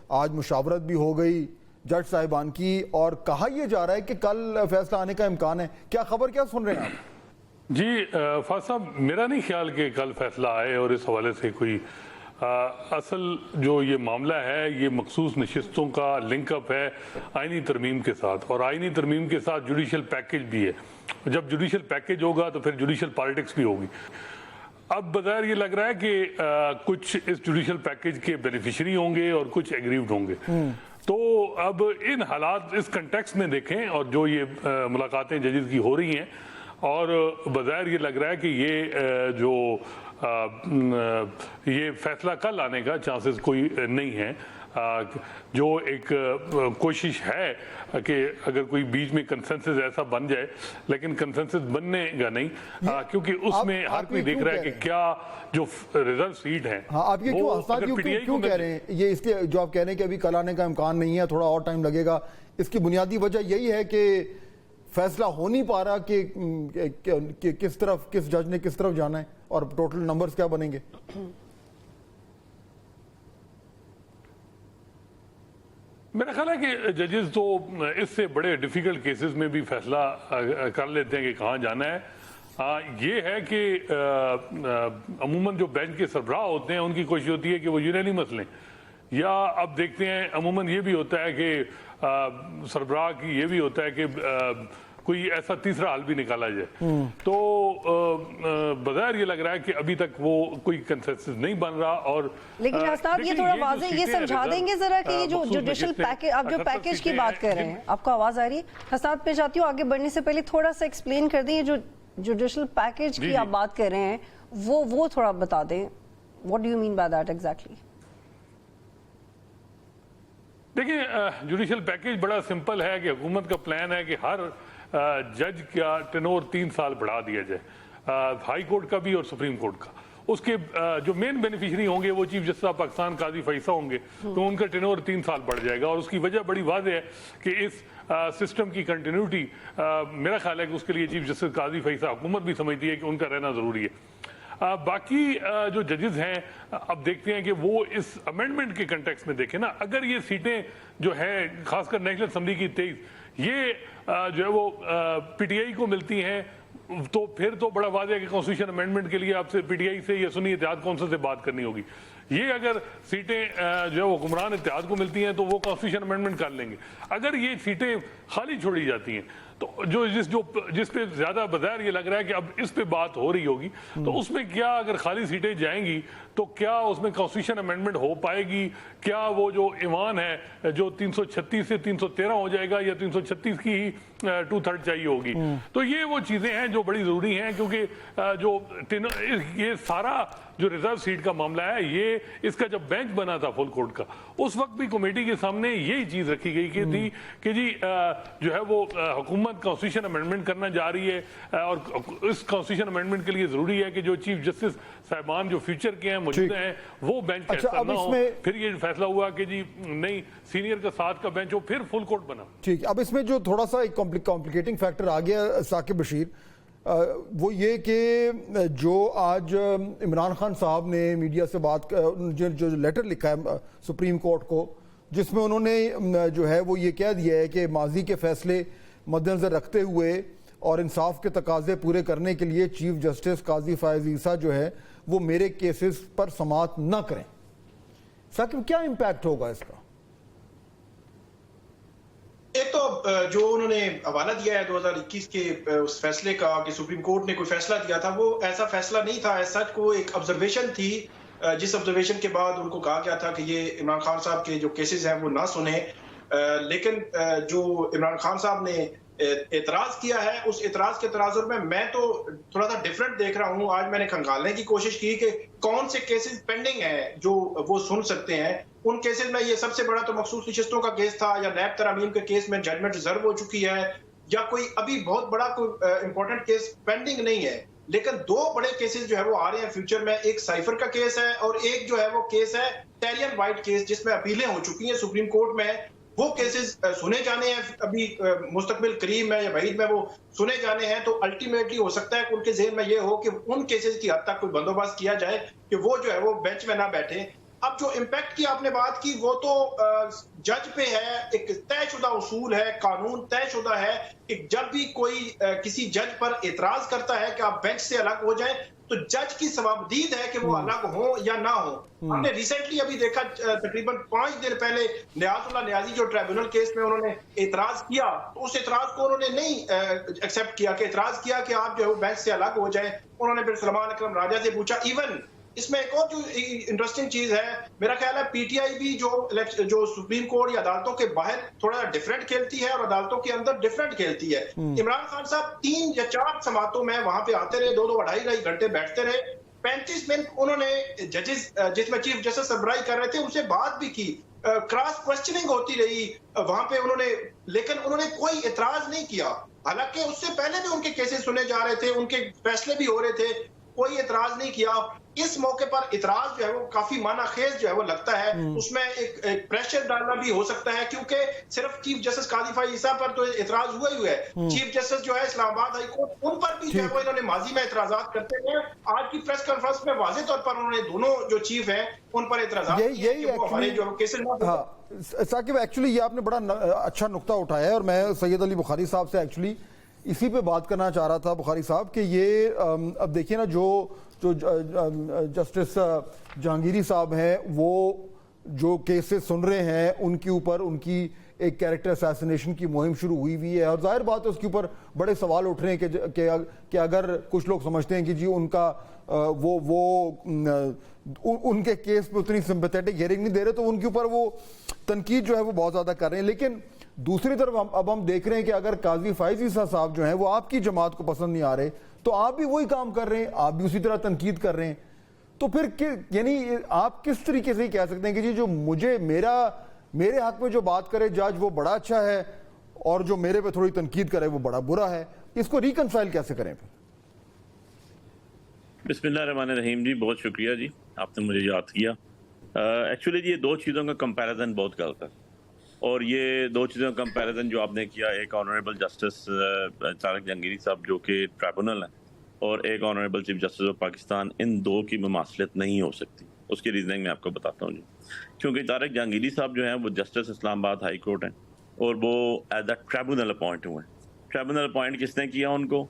آج مشاورت بھی ہو گئی جج صاحبان کی, اور کہا یہ جا رہا ہے کہ کل فیصلہ آنے کا امکان ہے, کیا خبر, کیا سن رہے ہیں آپ؟ جی فاضل صاحب, میرا نہیں خیال کہ کل فیصلہ آئے, اور اس حوالے سے کوئی اصل جو یہ معاملہ ہے یہ مخصوص نشستوں کا لنک اپ ہے آئینی ترمیم کے ساتھ, اور آئینی ترمیم کے ساتھ جوڈیشل پیکیج بھی ہے. جب جوڈیشل پیکیج ہوگا تو پھر جوڈیشل پالیٹکس بھی ہوگی. اب بظاہر یہ لگ رہا ہے کہ کچھ اس جوڈیشل پیکیج کے بینیفیشری ہوں گے اور کچھ ایگریوڈ ہوں گے. تو اب ان حالات, اس کنٹیکس میں دیکھیں, اور جو یہ ملاقاتیں ججز کی ہو رہی ہیں, اور بظاہر یہ لگ رہا ہے کہ یہ جو یہ فیصلہ کل آنے کا چانسز کوئی نہیں ہے. جو ایک کوشش ہے کہ اگر کوئی بیچ میں کنسنسس ایسا بن جائے, لیکن کنسنسس بننے گا نہیں, کیونکہ اس میں ہر کوئی دیکھ رہا ہے کہ کیا جو ریزرو سیٹ ہیں. ہاں آپ یہ کیوں کہہ رہے ہیں, یہ اس لیے جو آپ کہہ رہے ہیں کہ ابھی کل آنے کا امکان نہیں ہے, تھوڑا اور ٹائم لگے گا, اس کی بنیادی وجہ یہی ہے کہ فیصلہ ہو نہیں پا رہا کہ کس طرف, کس جج نے کس طرف جانا ہے, اور ٹوٹل نمبرز کیا بنیں گے؟ میرا خیال ہے کہ ججز تو اس سے بڑے ڈیفیکلٹ کیسز میں بھی فیصلہ کر لیتے ہیں کہ کہاں جانا ہے. یہ ہے کہ عموماً جو بینچ کے سربراہ ہوتے ہیں ان کی کوشش ہوتی ہے کہ وہ یونینیمس لیں, یا اب دیکھتے ہیں عموماً یہ بھی ہوتا ہے کہ سربراہ کی یہ بھی ہوتا ہے کہ کوئی ایسا تیسرا حل بھی نکالا جائے. تو بظاہر یہ لگ رہا ہے کہ ابھی تک وہ کوئی کنسنسس نہیں بن رہا. اور لیکن حسنات یہ تھوڑا واضح یہ سمجھا دیں گے ذرا کہ یہ جو جوڈیشل پیکیج, آپ جو پیکیج کی بات کر رہے ہیں, آپ کو آواز آ رہی ہے حسنات؟ میں چاہتی ہوں آگے بڑھنے سے پہلے تھوڑا سا ایکسپلین کر دیں, یہ جو جوڈیشل پیکیج کی آپ بات کر رہے ہیں وہ تھوڑا بتا دیں. What do you mean by that exactly? دیکھیں جوڈیشل پیکیج بڑا سمپل ہے کہ حکومت کا پلان ہے کہ ہر جج کا ٹینور 3 سال بڑھا دیا جائے, ہائی کورٹ کا بھی اور سپریم کورٹ کا. اس کے جو مین بینیفیشری ہوں گے وہ چیف جسٹس آف پاکستان قاضی فیصل ہوں گے تو ان کا ٹینور 3 سال بڑھ جائے گا، اور اس کی وجہ بڑی واضح ہے کہ اس سسٹم کی کنٹینیوٹی میرا خیال ہے کہ اس کے لیے چیف جسٹس قاضی فیصل حکومت بھی سمجھتی ہے کہ ان کا رہنا ضروری ہے۔ باقی جو ججز ہیں اب دیکھتے ہیں کہ وہ اس امینڈمنٹ کے کنٹیکس میں دیکھیں نا، اگر یہ سیٹیں جو ہے خاص کر نیشنل اسمبلی کی 23 یہ جو ہے وہ پی ٹی آئی کو ملتی ہیں تو پھر تو بڑا واضح ہے کہ کانسٹیٹیوشن امینڈمنٹ کے لیے آپ سے پی ٹی آئی سے یا سنی اتحاد کونسل سے بات کرنی ہوگی۔ یہ اگر سیٹیں جو ہے وہ حکمران اتحاد کو ملتی ہیں تو وہ کانسٹیٹیوشن امینڈمنٹ کر لیں گے۔ اگر یہ سیٹیں خالی چھوڑی جاتی ہیں تو جس پہ زیادہ بظاہر یہ لگ رہا ہے کہ اب اس پہ بات ہو رہی ہوگی تو اس میں کیا اگر خالی سیٹیں جائیں گی تو کیا اس میں کانسٹیٹیوشن امینڈمنٹ ہو پائے گی؟ کیا وہ جو ایوان ہے جو 336 سے 313 ہو جائے گا یا 336 کی ہی 2/3 چاہیے ہوگی؟ تو یہ وہ چیزیں ہیں جو بڑی ضروری ہیں، کیونکہ جو یہ سارا جو ریزرو سیٹ کا معاملہ ہے یہ اس کا جب بینچ بنا تھا فل کورٹ کا اس وقت بھی کمیٹی کے سامنے یہی چیز رکھی گئی کہ جی جو ہے وہ حکومت کانسٹیٹیوشن امینڈمنٹ کرنا جا رہی ہے، اور اس کانسٹیٹیوشن امینڈمنٹ کے لیے ضروری ہے کہ جو چیف جسٹس صاحبان جو فیوچر کے ہیں موجودہ ہیں وہ بینچ کیسا نہ ہو۔ پھر یہ فیصلہ ہوا کہ جی نہیں سینئر کا 7 کا بینچ ہو، پھر فل کورٹ بنا۔ ٹھیک، اب اس میں جو تھوڑا سا ایک کمپلیکیٹنگ فیکٹر آ گیا ثاقب بشیر، وہ یہ کہ جو آج عمران خان صاحب نے میڈیا سے بات جو لیٹر لکھا ہے سپریم کورٹ کو، جس میں انہوں نے جو ہے وہ یہ کہہ دیا ہے کہ ماضی کے فیصلے مد نظر رکھتے ہوئے اور انصاف کے تقاضے پورے کرنے کے لیے چیف جسٹس قاضی فائز عیسیٰ جو ہے وہ میرے کیسز پر سماعت نہ کریں۔ ثاقب کیا امپیکٹ ہوگا اس کا؟ ایک تو جو انہوں نے حوالہ دیا ہے 2021 کے اس فیصلے کا کہ سپریم کورٹ نے کوئی فیصلہ دیا تھا، وہ ایسا فیصلہ نہیں تھا، ایسا کو ایک آبزرویشن تھی، جس آبزرویشن کے بعد ان کو کہا گیا تھا کہ یہ عمران خان صاحب کے جو کیسز ہیں وہ نہ سنیں، لیکن جو عمران خان صاحب نے اعتراض کیا ہے اس اعتراض کے تناظر میں تو تھوڑا سا ڈیفرنٹ دیکھ رہا ہوں۔ آج میں نے کھنگالنے کی کوشش کی کہ کون سے کیسز پینڈنگ ہیں جو وہ سن سکتے ہیں۔ ان کیسز میں یہ سب سے بڑا تو مخصوص نشستوں کا کیس تھا، یا نیب ترامیم کے کیس میں ججمنٹ ریزرو ہو چکی ہے، یا کوئی ابھی بہت بڑا کوئی امپورٹنٹ کیس پینڈنگ نہیں ہے۔ لیکن 2 بڑے کیسز جو ہے وہ آ رہے ہیں فیوچر میں، ایک سائفر کا کیس ہے اور ایک جو ہے وہ کیس ہے ٹیرین وائٹ کیس، جس میں اپیلیں ہو چکی ہیں سپریم کورٹ میں۔ وہ کیسز سنے جانے ہیں ابھی مستقبل قریب میں یا بعید میں وہ سنے جانے ہیں، تو الٹیمیٹلی ہو سکتا ہے کہ ان کے ذہن میں یہ ہو کہ ان کیسز کی حد تک کوئی بندوبست کیا جائے کہ وہ جو ہے وہ بینچ میں نہ بیٹھے۔ اب جو امپیکٹ کی آپ نے بات کی وہ تو جج پہ ہے، ایک طے شدہ اصول ہے، قانون طے شدہ ہے کہ جب بھی کوئی کسی جج پر اعتراض کرتا ہے کہ آپ بینچ سے الگ ہو جائیں تو جج کی ثوابدید ہے کہ وہ الگ ہوں یا نہ ہوں۔ ہم نے ریسنٹلی ابھی دیکھا تقریباً 5 دن پہلے نیاز اللہ نیازی جو ٹریبیونل کیس میں انہوں نے اعتراض کیا تو اس اعتراض کو انہوں نے نہیں ایکسیپٹ کیا، کہ اعتراض کیا کہ آپ جو ہے وہ بینچ سے الگ ہو جائیں۔ انہوں نے پھر سلمان اکرم راجہ سے پوچھا۔ ایون اس میں ایک اور جو انٹرسٹنگ چیز ہے، میرا خیال ہے پی ٹی آئی بھی جو سپریم کورٹ یا عدالتوں کے باہر تھوڑا ڈیفرنٹ کھیلتی ہے اور عدالتوں کے اندر ڈیفرنٹ کھیلتی ہے۔ عمران خان صاحب 3 یا 4 سماعتوں میں وہاں پہ آتے رہے، 2 2.5 گھنٹے بیٹھتے رہے، 35 منٹ انہوں نے ججز جس میں چیف جسٹس سربراہی کر رہے تھے ان سے بات بھی کی، کراس کوسچننگ ہوتی رہی وہاں پہ انہوں نے، لیکن انہوں نے کوئی اعتراض نہیں کیا، حالانکہ اس سے پہلے بھی ان کے کیسز سنے جا رہے تھے، ان کے فیصلے بھی ہو رہے تھے، کوئی اعتراض نہیں کیا۔ اس موقع پر اعتراض جو ہے وہ کافی معنی خیز جو ہے وہ لگتا ہے، اس میں ایک پریشر ڈالنا بھی ہو سکتا ہے، کیونکہ صرف چیف جسٹس قاضی فائز عیسیٰ پر تو اعتراض ہوا ہی ہوا ہے، چیف جسٹس جو ہے اسلام آباد ہائی کورٹ ان پر بھی جو ہے وہ انہوں نے ماضی میں اعتراضات کرتے ہیں۔ آج کی پریس کانفرنس میں واضح طور پر انہوں نے دونوں جو چیف ہیں ان پر اعتراضات ثاقب ایکچولی یہ آپ نے بڑا اچھا نقطہ اٹھایا ہے، اور میں سید علی بخاری صاحب سے ایکچولی اسی پہ بات کرنا چاہ رہا تھا بخاری صاحب کہ یہ اب دیکھیے نا جو جسٹس جہانگیری صاحب ہیں وہ جو کیسز سن رہے ہیں ان کے اوپر ان کی ایک کیریکٹر اسیسینیشن کی مہم شروع ہوئی ہے، اور ظاہر بات ہے اس کے اوپر بڑے سوال اٹھ رہے ہیں کہ اگر کچھ لوگ سمجھتے ہیں کہ جی ان کا ان کے کیس پہ اتنی سمپیتھیٹک ہیئرنگ نہیں دے رہے تو ان کے اوپر وہ تنقید جو ہے وہ بہت زیادہ کر رہے ہیں، لیکن دوسری طرف اب ہم دیکھ رہے ہیں کہ اگر قاضی فائز عیسیٰ صاحب جو ہیں وہ آپ کی جماعت کو پسند نہیں آ رہے تو آپ بھی وہی کام کر رہے ہیں، آپ بھی اسی طرح تنقید کر رہے ہیں، تو پھر یعنی آپ کس طریقے سے کہہ سکتے ہیں کہ جی جو میرے حق میں جو بات کرے جج وہ بڑا اچھا ہے اور جو میرے پہ تھوڑی تنقید کرے وہ بڑا برا ہے؟ اس کو ریکنسائل کیسے کریں پھر؟ बिस्मिल्लाहिर्रहमानिर्रहीम जी, बहुत शुक्रिया जी, आपने मुझे याद किया। एक्चुअली ये दो चीज़ों का कंपैरिजन बहुत गलत है, और ये दो चीज़ों का कंपैरिजन जो आपने किया, एक ऑनरेबल जस्टिस तारिक जहांगीरी साहब जो कि ट्राइब्यूनल है, और एक honourable chief justice of Pakistan, इन दो की मुमासलत नहीं हो सकती। उसकी रीजनिंग मैं आपको बताता हूँ जी। क्योंकि तारिक जहांगीरी साहब जो हैं वो जस्टिस इस्लामाबाद हाई कोर्ट हैं, और वो एज अ ट्राइब्यूनल अपॉइंट हुए हैं। ट्राइब्यूनल अपॉइंट किसने किया उनको?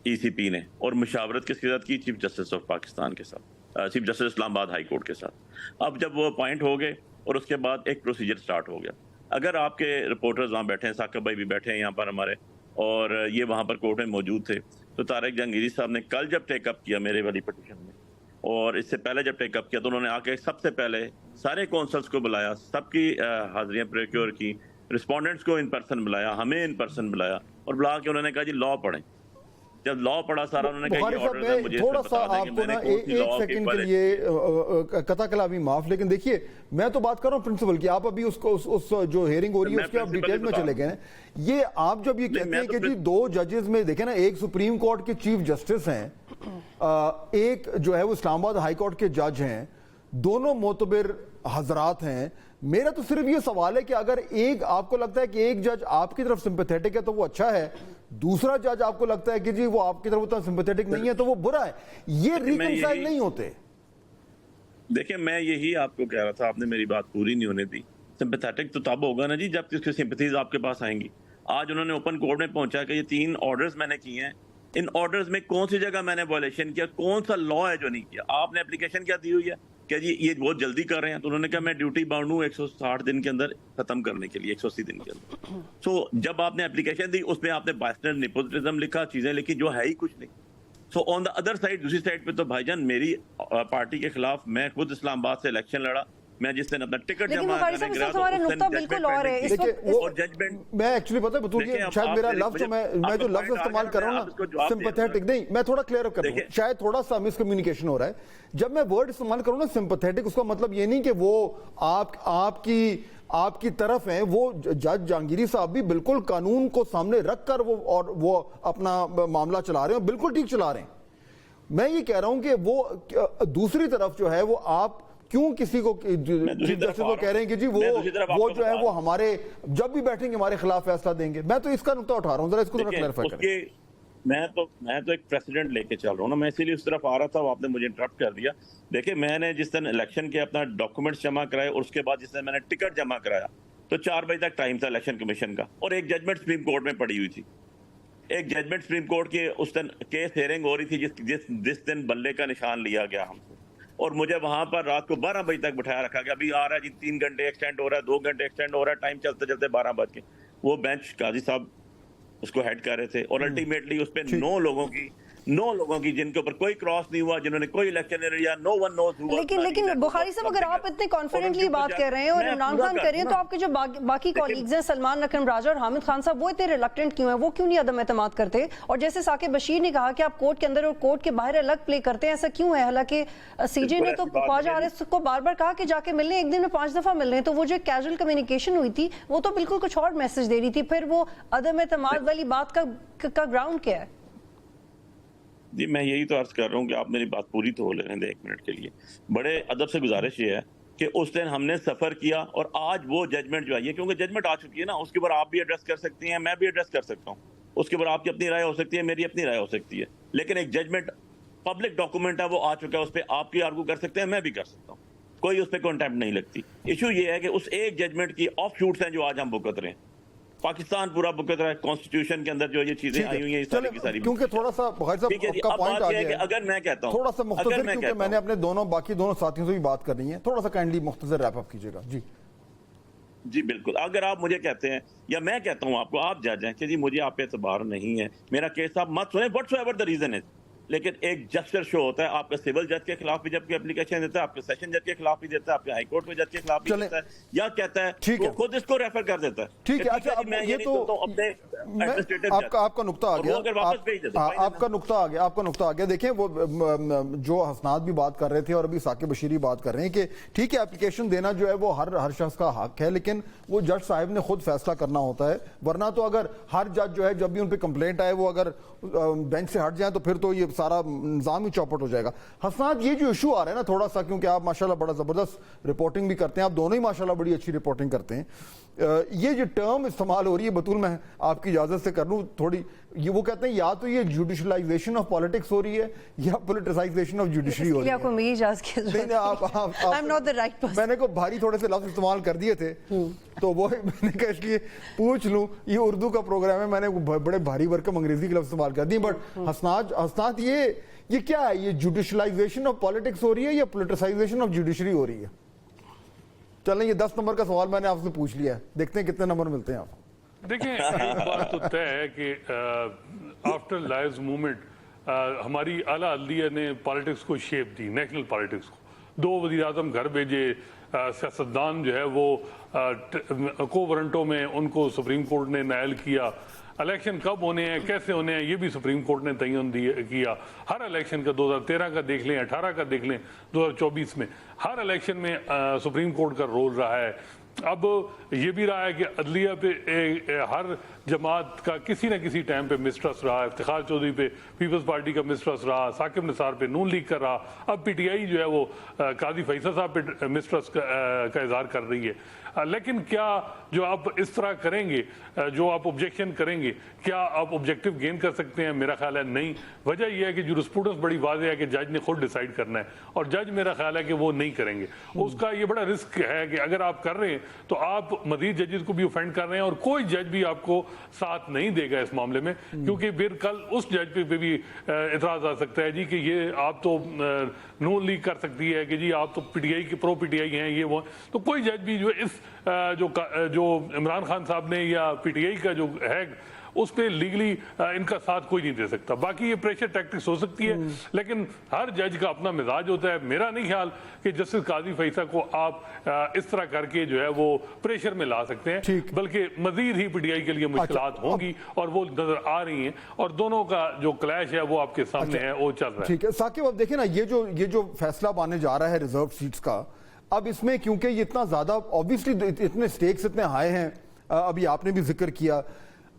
ECP ने, और मुशावरत किसके साथ की? चीफ जस्टिस ऑफ पाकिस्तान के साथ, chief justice Islamabad high court के साथ। अब जब वो अपॉइंट हो गए और उसके बाद एक प्रोसीजर स्टार्ट हो गया। अगर आपके रिपोर्टर्स वहाँ बैठे हैं, साकिब भाई भी बैठे हैं यहाँ पर हमारे, और ये वहाँ पर कोर्ट में मौजूद थे, तो तारिक जहांगीरी साहब ने कल जब टेकअप किया मेरे वाली पिटीशन में, और इससे पहले जब टेकअप किया, तो उन्होंने आके सबसे पहले सारे कौंसल्स को बुलाया, सबकी हाजिरियाँ प्रोक्योर की, रिस्पोंडेंट्स को इन पर्सन बुलाया, हमें इन पर्सन बुलाया, और बुला के उन्होंने कहा जी लॉ पढ़ें। जब लॉ पढ़ा सारा, उन्होंने कहा बुखारी साहब, मैं थोड़ा सा आपको ना एक सेकंड के लिए कता कलामी माफ, लेकिन देखिए मैं तो बात कर रहा हूँ प्रिंसिपल की, आप अभी उसको उस जो हेयरिंग हो रही है उसके आप डिटेल में चले गए। ये आप जब ये कहते हैं कि जी दो जजेस में देखें ना, एक सुप्रीम कोर्ट के चीफ जस्टिस हैं, एक जो है वो इस्लामाबाद हाई कोर्ट के जज हैं, दोनों मोतबर हजरात हैं। मेरा तो सिर्फ ये सवाल है कि अगर एक आपको लगता है कि एक जज आपकी तरफ सिंपैथेटिक है तो वो अच्छा है, दूसरा जज आपको लगता है कि जी वो आपकी तरफ उतना सिंपैथेटिक नहीं है तो वो बुरा है, ये रिकंसाइल नहीं होते। देखिए मैं यही आपको कह रहा था, आपने मेरी बात पूरी नहीं होने दी। सिंपैथेटिक तो तब होगा ना जी जब किसकी सिंपैथीज आपके पास आएंगी। आज उन्होंने ओपन कोर्ट में पहुंचा कि ये 3 ऑर्डर्स मैंने किए हैं, इन ऑर्डर्स में कौन सी जगह मैंने वायलेशन किया, कौन सा लॉ है जो नहीं किया। आपने एप्लीकेशन क्या दी हुई है क्या जी ये बहुत जल्दी कर रहे हैं, तो उन्होंने कहा मैं ड्यूटी बाउंड हूँ 160 दिन के अंदर खत्म करने के लिए, 180 दिन के अंदर। सो जब आपने एप्लीकेशन दी उसमें आपने बायस्टैंडर नेपोटिज्म लिखा, चीजें लिखी जो है ही कुछ नहीं। So on the other side, दूसरी साइड पे तो भाईजान मेरी पार्टी के खिलाफ मैं खुद इस्लामाबाद से इलेक्शन लड़ा, मैं जिस दिन अपना टिकट जमा करने गया तो और जजमेंट मैं एक्चुअली पता है शायद मेरा लफ्ज मैं जो लफ्ज इस्तेमाल कर रहा हूँ ना सिंपैथेटिक नहीं, मैं थोड़ा क्लियर अप कर दूं, शायद थोड़ा सा मिसकम्युनिकेशन हो रहा है। जब मैं वर्ड इस्तेमाल करूँ ना सिंपैथेटिक, उसका मतलब ये नहीं कि वो आपकी तरफ हैं। वो जज जहांगीरी साहब भी बिल्कुल कानून को सामने रखकर वो अपना मामला चला रहे हैं, बिल्कुल ठीक चला रहे हैं। मैं ये कह रहा हूं कि वो दूसरी तरफ जो है वो आप क्यों किसी को जस्टिस को कह रहे हैं कि जी वो जो है वो हमारे जब भी बैठेंगे हमारे खिलाफ फैसला देंगे। मैं तो इसका नुकता उठा रहा हूं, जरा इसको थोड़ा क्लैरिफाई करें। मैं तो एक प्रेसिडेंट लेके चल रहा हूँ ना, मैं इसीलिए उस तरफ आ रहा था, आपने मुझे इंटरप्ट कर दिया। देखिए मैंने जिस दिन इलेक्शन के अपना डॉक्यूमेंट्स जमा कराए और उसके बाद जिस दिन मैंने टिकट जमा कराया तो 4 बजे तक टाइम था इलेक्शन कमीशन का, और एक जजमेंट सुप्रीम कोर्ट में पड़ी हुई थी। एक जजमेंट सुप्रीम कोर्ट के उस दिन केस हेयरिंग हो रही थी जिस दिन बल्ले का निशान लिया गया हमसे, और मुझे वहां पर रात को 12 बजे तक बिठाया रखा गया। अभी आ रहा है जी 3 घंटे एक्सटेंड हो रहा है, 2 घंटे एक्सटेंड हो रहा है, टाइम चलते चलते 12 बज के। वो बेंच काजी साहब उसको हेड कर रहे थे, और अल्टीमेटली उस पे 9 लोगों की जिनके ऊपर कोई क्रॉस नहीं हुआ, जिन्होंने कोई इलेक्शन नहीं लिया, नो वन नोस हुआ। लेकिन बुखारी साहब अगर आप इतने कॉन्फिडेंटली बात कर रहे हैं और इमरान खान कर रहे हैं, तो आपके जो बाकी कॉलीग्स हैं सलमान अकरम राजा और हामिद खान साहब, वो इतने रिलक्टेंट क्यों हैं? वो क्यों नहीं अदम एतमाद करते? और जैसे साकिब बशीर ने कहा कि आप कोर्ट के अंदर और कोर्ट के बाहर अलग प्ले करते हैं, ऐसा क्यों है? हालांकि सीजे ने तो ख्वाजा आरिफ को बार बार कहा कि जाके मिलने, एक दिन में 5 दफा मिल रहे हैं, तो वो जो कैजुअल कम्युनिकेशन हुई थी वो तो बिल्कुल कुछ और मैसेज दे रही थी। फिर वो अदम एतमाद वाली बात का ग्राउंड क्या है? जी मैं यही तो अर्ज कर रहा हूँ कि आप मेरी बात पूरी तो हो लेने दें 1 मिनट के लिए। बड़े अदब से गुजारिश ये है कि उस दिन हमने सफर किया और आज वो जजमेंट जो आई है, क्योंकि जजमेंट आ चुकी है ना, उसके ऊपर आप भी एड्रेस कर सकती हैं, मैं भी एड्रेस कर सकता हूँ, उसके ऊपर आपकी अपनी राय हो सकती है, मेरी अपनी राय हो सकती है, लेकिन एक जजमेंट पब्लिक डॉक्यूमेंट है, वो आ चुका है, उस पर आप भी आर्गू कर सकते हैं, मैं भी कर सकता हूँ, कोई उस पर कंटेम्प्ट नहीं लगती। इशू ये है कि उस एक जजमेंट की ऑफ शूट्स हैं जो आज हम भुगत रहे हैं। पाकिस्तान पूरा भुगत रहा है, कॉन्स्टिट्यूशन के अंदर जो ये चीजें आई हुई हैं सारी की सारी। क्योंकि थोड़ा सा आपका पॉइंट आ गया, अगर मैं कहता हूं थोड़ा सा मुख्तसर, क्योंकि मैंने अपने बाकी दोनों साथियों से भी बात करनी है, थोड़ा सा काइंडली मुख्तसर रैप अप कीजिएगा। जी बिल्कुल। अगर आप मुझे कहते हैं या मैं कहता हूं आपको, आप जज हैं कि जी मुझे आप पे एतबार नहीं है, मेरा केस आप मत सुने, व्हाटसोएवर द रीजन इज, लेकिन एक जस्टिस शो होता है, आपका सिविल जज के खिलाफ भी जबकि एप्लीकेशन देता है, आपके सेशन जज के खिलाफ भी देता है, आपके हाई कोर्ट में जज के खिलाफ भी देता है, या कहता है तो खुद इसको रेफर कर देता है। ठीक है, अच्छा अब ये तो आपका नुक्ता आ गया, आपका नुक्ता आ गया। देखें वो जो हसनाद भी बात कर रहे थे और अभी साकिब बशीरी बात कर रहे हैं कि ठीक है एप्लीकेशन देना जो है वो हर शख्स का हक है, लेकिन वो जज साहब ने खुद फैसला करना होता है। वरना तो अगर हर जज जो है जब भी उन पर कंप्लेंट आए वो अगर बेंच से हट जाए तो फिर तो ये सारा निज़ाम ही चौपट हो जाएगा। हसनात, ये जो इशू आ रहा है ना थोड़ा सा, क्योंकि आप माशाल्लाह बड़ा ज़बरदस्त रिपोर्टिंग भी करते हैं, आप दोनों ही माशाल्लाह बड़ी अच्छी रिपोर्टिंग करते हैं, ये जो टर्म इस्तेमाल हो रही है, बतूल मैं आपकी इजाज़त से कर लूँ थोड़ी, ये वो कहते हैं या तो ये जुडिशलाइजेशन ऑफ पॉलिटिक्स हो रही है या पोलिटिसाइजेशन ऑफ जुडिशरी हो रही है। आपको मेरी इजाज़त की ज़रूरत है। I'm not the right person। मैंने को भारी थोड़े से लफ्ज़ इस्तेमाल कर दिए थे, तो वो मैंने कहा इसलिए पूछ लूँ, ये उर्दू का प्रोग्राम है, मैंने बड़े भारी भरकम अंग्रेजी के लफ्ज़ इस्तेमाल कर दिए। बट हसनात ये क्या है, ये जुडिशलाइजेशन ऑफ पॉलिटिक्स हो रही है या पोलिटिसाइजेशन ऑफ जुडिशरी हो रही है? चलें, ये 10 नंबर का सवाल मैंने आपसे पूछ लिया है, देखते हैं कितने नंबर मिलते हैं आपको। देखें, एक बात तो तय है कि आफ्टर लाइव्स मूवमेंट हमारी आला अदलिया ने पॉलिटिक्स को शेप दी, नेशनल पॉलिटिक्स को। 2 वज़ीर आज़म घर भेजे, सियासतदान जो है वो को वारंटों में उनको सुप्रीम कोर्ट ने नायल किया। इलेक्शन कब होने हैं, कैसे होने हैं, ये भी सुप्रीम कोर्ट ने तयन किया। हर इलेक्शन का 2013 का देख लें, 18 का देख लें, 2024 में हर इलेक्शन में सुप्रीम कोर्ट का रोल रहा है। अब ये भी रहा है कि अदलिया पे हर जमात का किसी न किसी टाइम पे मिसट्रस्ट रहा। इफ्तिखार चौधरी पे पीपल्स पार्टी का मिसट्रस्ट रहा, साकिब निसार पे नून लीग का रहा, अब पीटीआई जो है वो काजी फैसल साहब पे मिसट्रस्ट का इजहार कर रही है। लेकिन क्या जो आप इस तरह करेंगे, जो आप ऑब्जेक्शन करेंगे, क्या आप ऑब्जेक्टिव गेन कर सकते हैं? मेरा ख्याल है नहीं। वजह यह है कि जूरिस्प्रूडेंस बड़ी वाज़ेह है कि जज ने खुद डिसाइड करना है, और जज मेरा ख्याल है कि वो नहीं करेंगे। उसका ये बड़ा रिस्क है कि अगर आप कर रहे हैं तो आप मजीद जजेस को भी ऑफेंड कर रहे हैं, और कोई जज भी आपको साथ नहीं देगा इस मामले में, क्योंकि फिर कल उस जज पे भी इतराज आ सकता है जी कि ये आप तो नून लीग कर सकती है कि जी आप तो पीटीआई के प्रो पीटीआई हैं, ये वो। तो कोई जज भी जो इस जो इमरान खान साहब ने या पीटीआई का जो है उस पे लीगली इनका साथ कोई नहीं दे सकता। बाकी ये प्रेशर टैक्टिक्स हो सकती है, लेकिन हर जज का अपना मिजाज होता है। मेरा नहीं ख्याल कि जस्टिस काजी फैसल को आप इस तरह करके जो है वो प्रेशर में ला सकते हैं, बल्कि मजीद ही पीटीआई के लिए मुश्किलात होंगी, और वो नजर आ रही हैं, और दोनों का जो क्लैश है वो आपके सामने है, वो चल रहा है। ठीक है साकिब, अब देखिए ना, ये जो फैसला आने जा रहा है रिजर्व सीट्स का, अब इसमें क्योंकि ये इतना ज्यादा ऑब्वियसली इतने स्टेक्स इतने हाई हैं, अभी आपने भी जिक्र किया,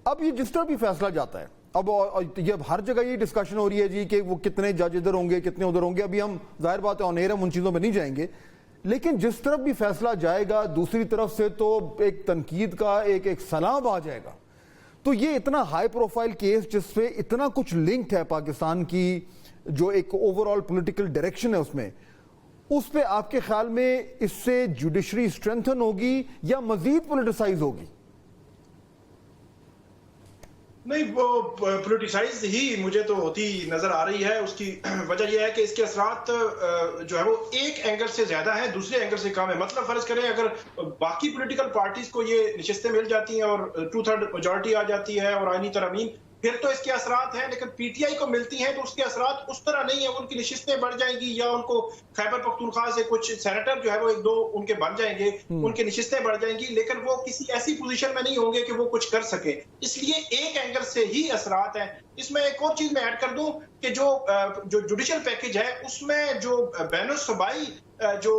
अब ये जिस तरह भी फैसला जाता है, अब ये हर जगह ये डिस्कशन हो रही है जी कि वो कितने जज इधर होंगे, कितने उधर होंगे। अभी हम जाहिर बात है ऑन एयर हम उन चीज़ों में नहीं जाएंगे, लेकिन जिस तरफ भी फैसला जाएगा दूसरी तरफ से तो एक तनकीद का एक सलाम आ जाएगा। तो ये इतना हाई प्रोफाइल केस जिससे इतना कुछ लिंक्ड है पाकिस्तान की जो एक ओवरऑल पॉलिटिकल डायरेक्शन है उसमें, उस पे आपके ख्याल में इससे जुडिशरी स्ट्रेंथन होगी या मजीद पॉलिटिसाइज होगी? नहीं, वो पोलिटिसाइज ही मुझे तो होती नजर आ रही है। उसकी वजह यह है कि इसके असरात जो है वो एक एंगल से ज्यादा है, दूसरे एंगल से कम है। मतलब फर्ज करें अगर बाकी पॉलिटिकल पार्टीज को ये नशिस्तें मिल जाती हैं और 2/3 मेजॉरिटी आ जाती है और आईनी तरमीम, फिर तो इसके असरात हैं। लेकिन पीटीआई को मिलती हैं तो उसके असरात उस तरह नहीं है। उनकी नशिस्तें बढ़ जाएंगी, या उनको खैबर पख्तूनख्वा से कुछ सेनेटर जो है वो 1-2 उनके बन जाएंगे, उनकी नशिस्तें बढ़ जाएंगी, लेकिन वो किसी ऐसी पोजीशन में नहीं होंगे कि वो कुछ कर सके। इसलिए एक एंगल से ही असरात हैं। इसमें एक और चीज मैं ऐड कर दूं कि जो जुडिशल पैकेज है उसमें जो बैनुल-सूबाई जो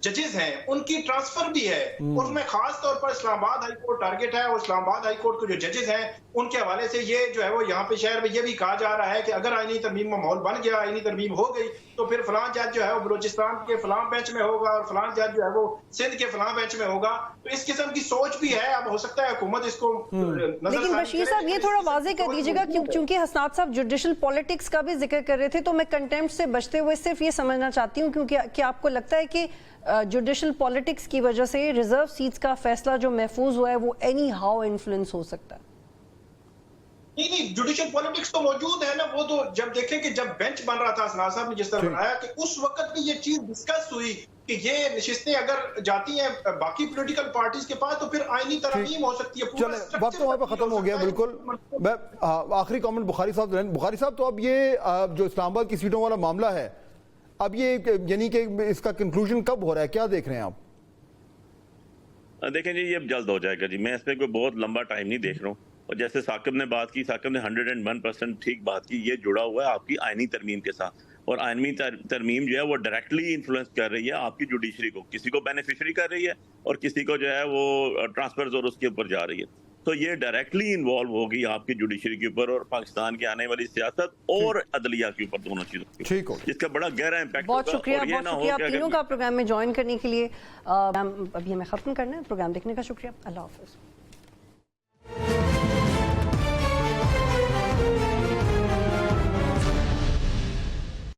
जजेस हैं उनकी ट्रांसफर भी है, उसमें खास तौर पर इस्लामाबाद हाई कोर्ट टारगेट है, और इस्लामाबाद हाई कोर्ट के जो जजेस हैं उनके हवाले से ये जो है वो यहाँ पे शहर में ये भी कहा जा रहा है कि अगर आईनी तरमीम में माहौल बन गया, आईनी तरमीम हो गई, तो फिर फलां जज जो है वो बलूचिस्तान के फलां बेंच में होगा और फलां जज जो है वो सिंध के फलां बेंच में होगा। तो इस किस्म की सोच भी है। अब हो सकता है हुकूमत इसको लेकिन बशीर साहब ये थोड़ा वाजे कर दीजिएगा, क्योंकि हसनात साहब जुडिशल पॉलिटिक्स का भी जिक्र कर रहे थे, तो मैं कंटेम्प्ट से बचते हुए सिर्फ ये समझना चाहती हूँ, क्योंकि क्या आपको लगता है कि जुडिशल पॉलिटिक्स की वजह से रिजर्व सीट्स का फैसला जो महफूज हुआ है वो एनी हाउ इन्फ्लुएंस हो सकता है? नहीं, जुडिशल पॉलिटिक्स तो मौजूद है ना। वो तो जब देखें कि जब बेंच बन रहा था, असनाद साहब ने जिस तरह बनाया कि उस वक्त भी ये चीज डिस्कस हुई कि ये नशिस्तें अगर जाती हैं बाकी पॉलिटिकल पार्टीज के पास तो फिर आईनी तरमीम हो सकती है। चले, वक्त तो वहाँ पे खत्म हो गया बिल्कुल। मैं आखिरी कमेंट बुखारी साहब, तो अब ये जो इस्लामाबाद की सीटों वाला मामला है, अब ये यानी कि इसका कंक्लूजन कब हो रहा है, क्या देख रहे हैं आप? देखें जी, ये अब जल्द हो जाएगा जी। मैं इस पर कोई बहुत लंबा टाइम नहीं देख रहा हूँ। और जैसे साकिब ने बात की, साकिब ने 101% ठीक बात की। ये जुड़ा हुआ है आपकी आईनी तरमीम के साथ, और आईनी तरमीम जो है वो डायरेक्टली इन्फ्लुएंस कर रही है आपकी जुडिशरी को। किसी को बेनिफिशरी कर रही है और किसी को जो है वो ट्रांसफर और उसके ऊपर जा रही है। تو یہ ڈائریکٹلی انوالو ہوگی آپ کی جوڈیشری کے اوپر اور پاکستان کے آنے والی سیاست اور عدلیہ کے اوپر، دونوں چیزوں کے ٹھیک ہو جس کا بڑا گہرا امپیکٹ بہت شکریہ آپ تینوں کا پروگرام میں جوائن کرنے کے لیے. اب یہ میں ختم کرنا ہے پروگرام دیکھنے کا شکریہ. اللہ حافظ.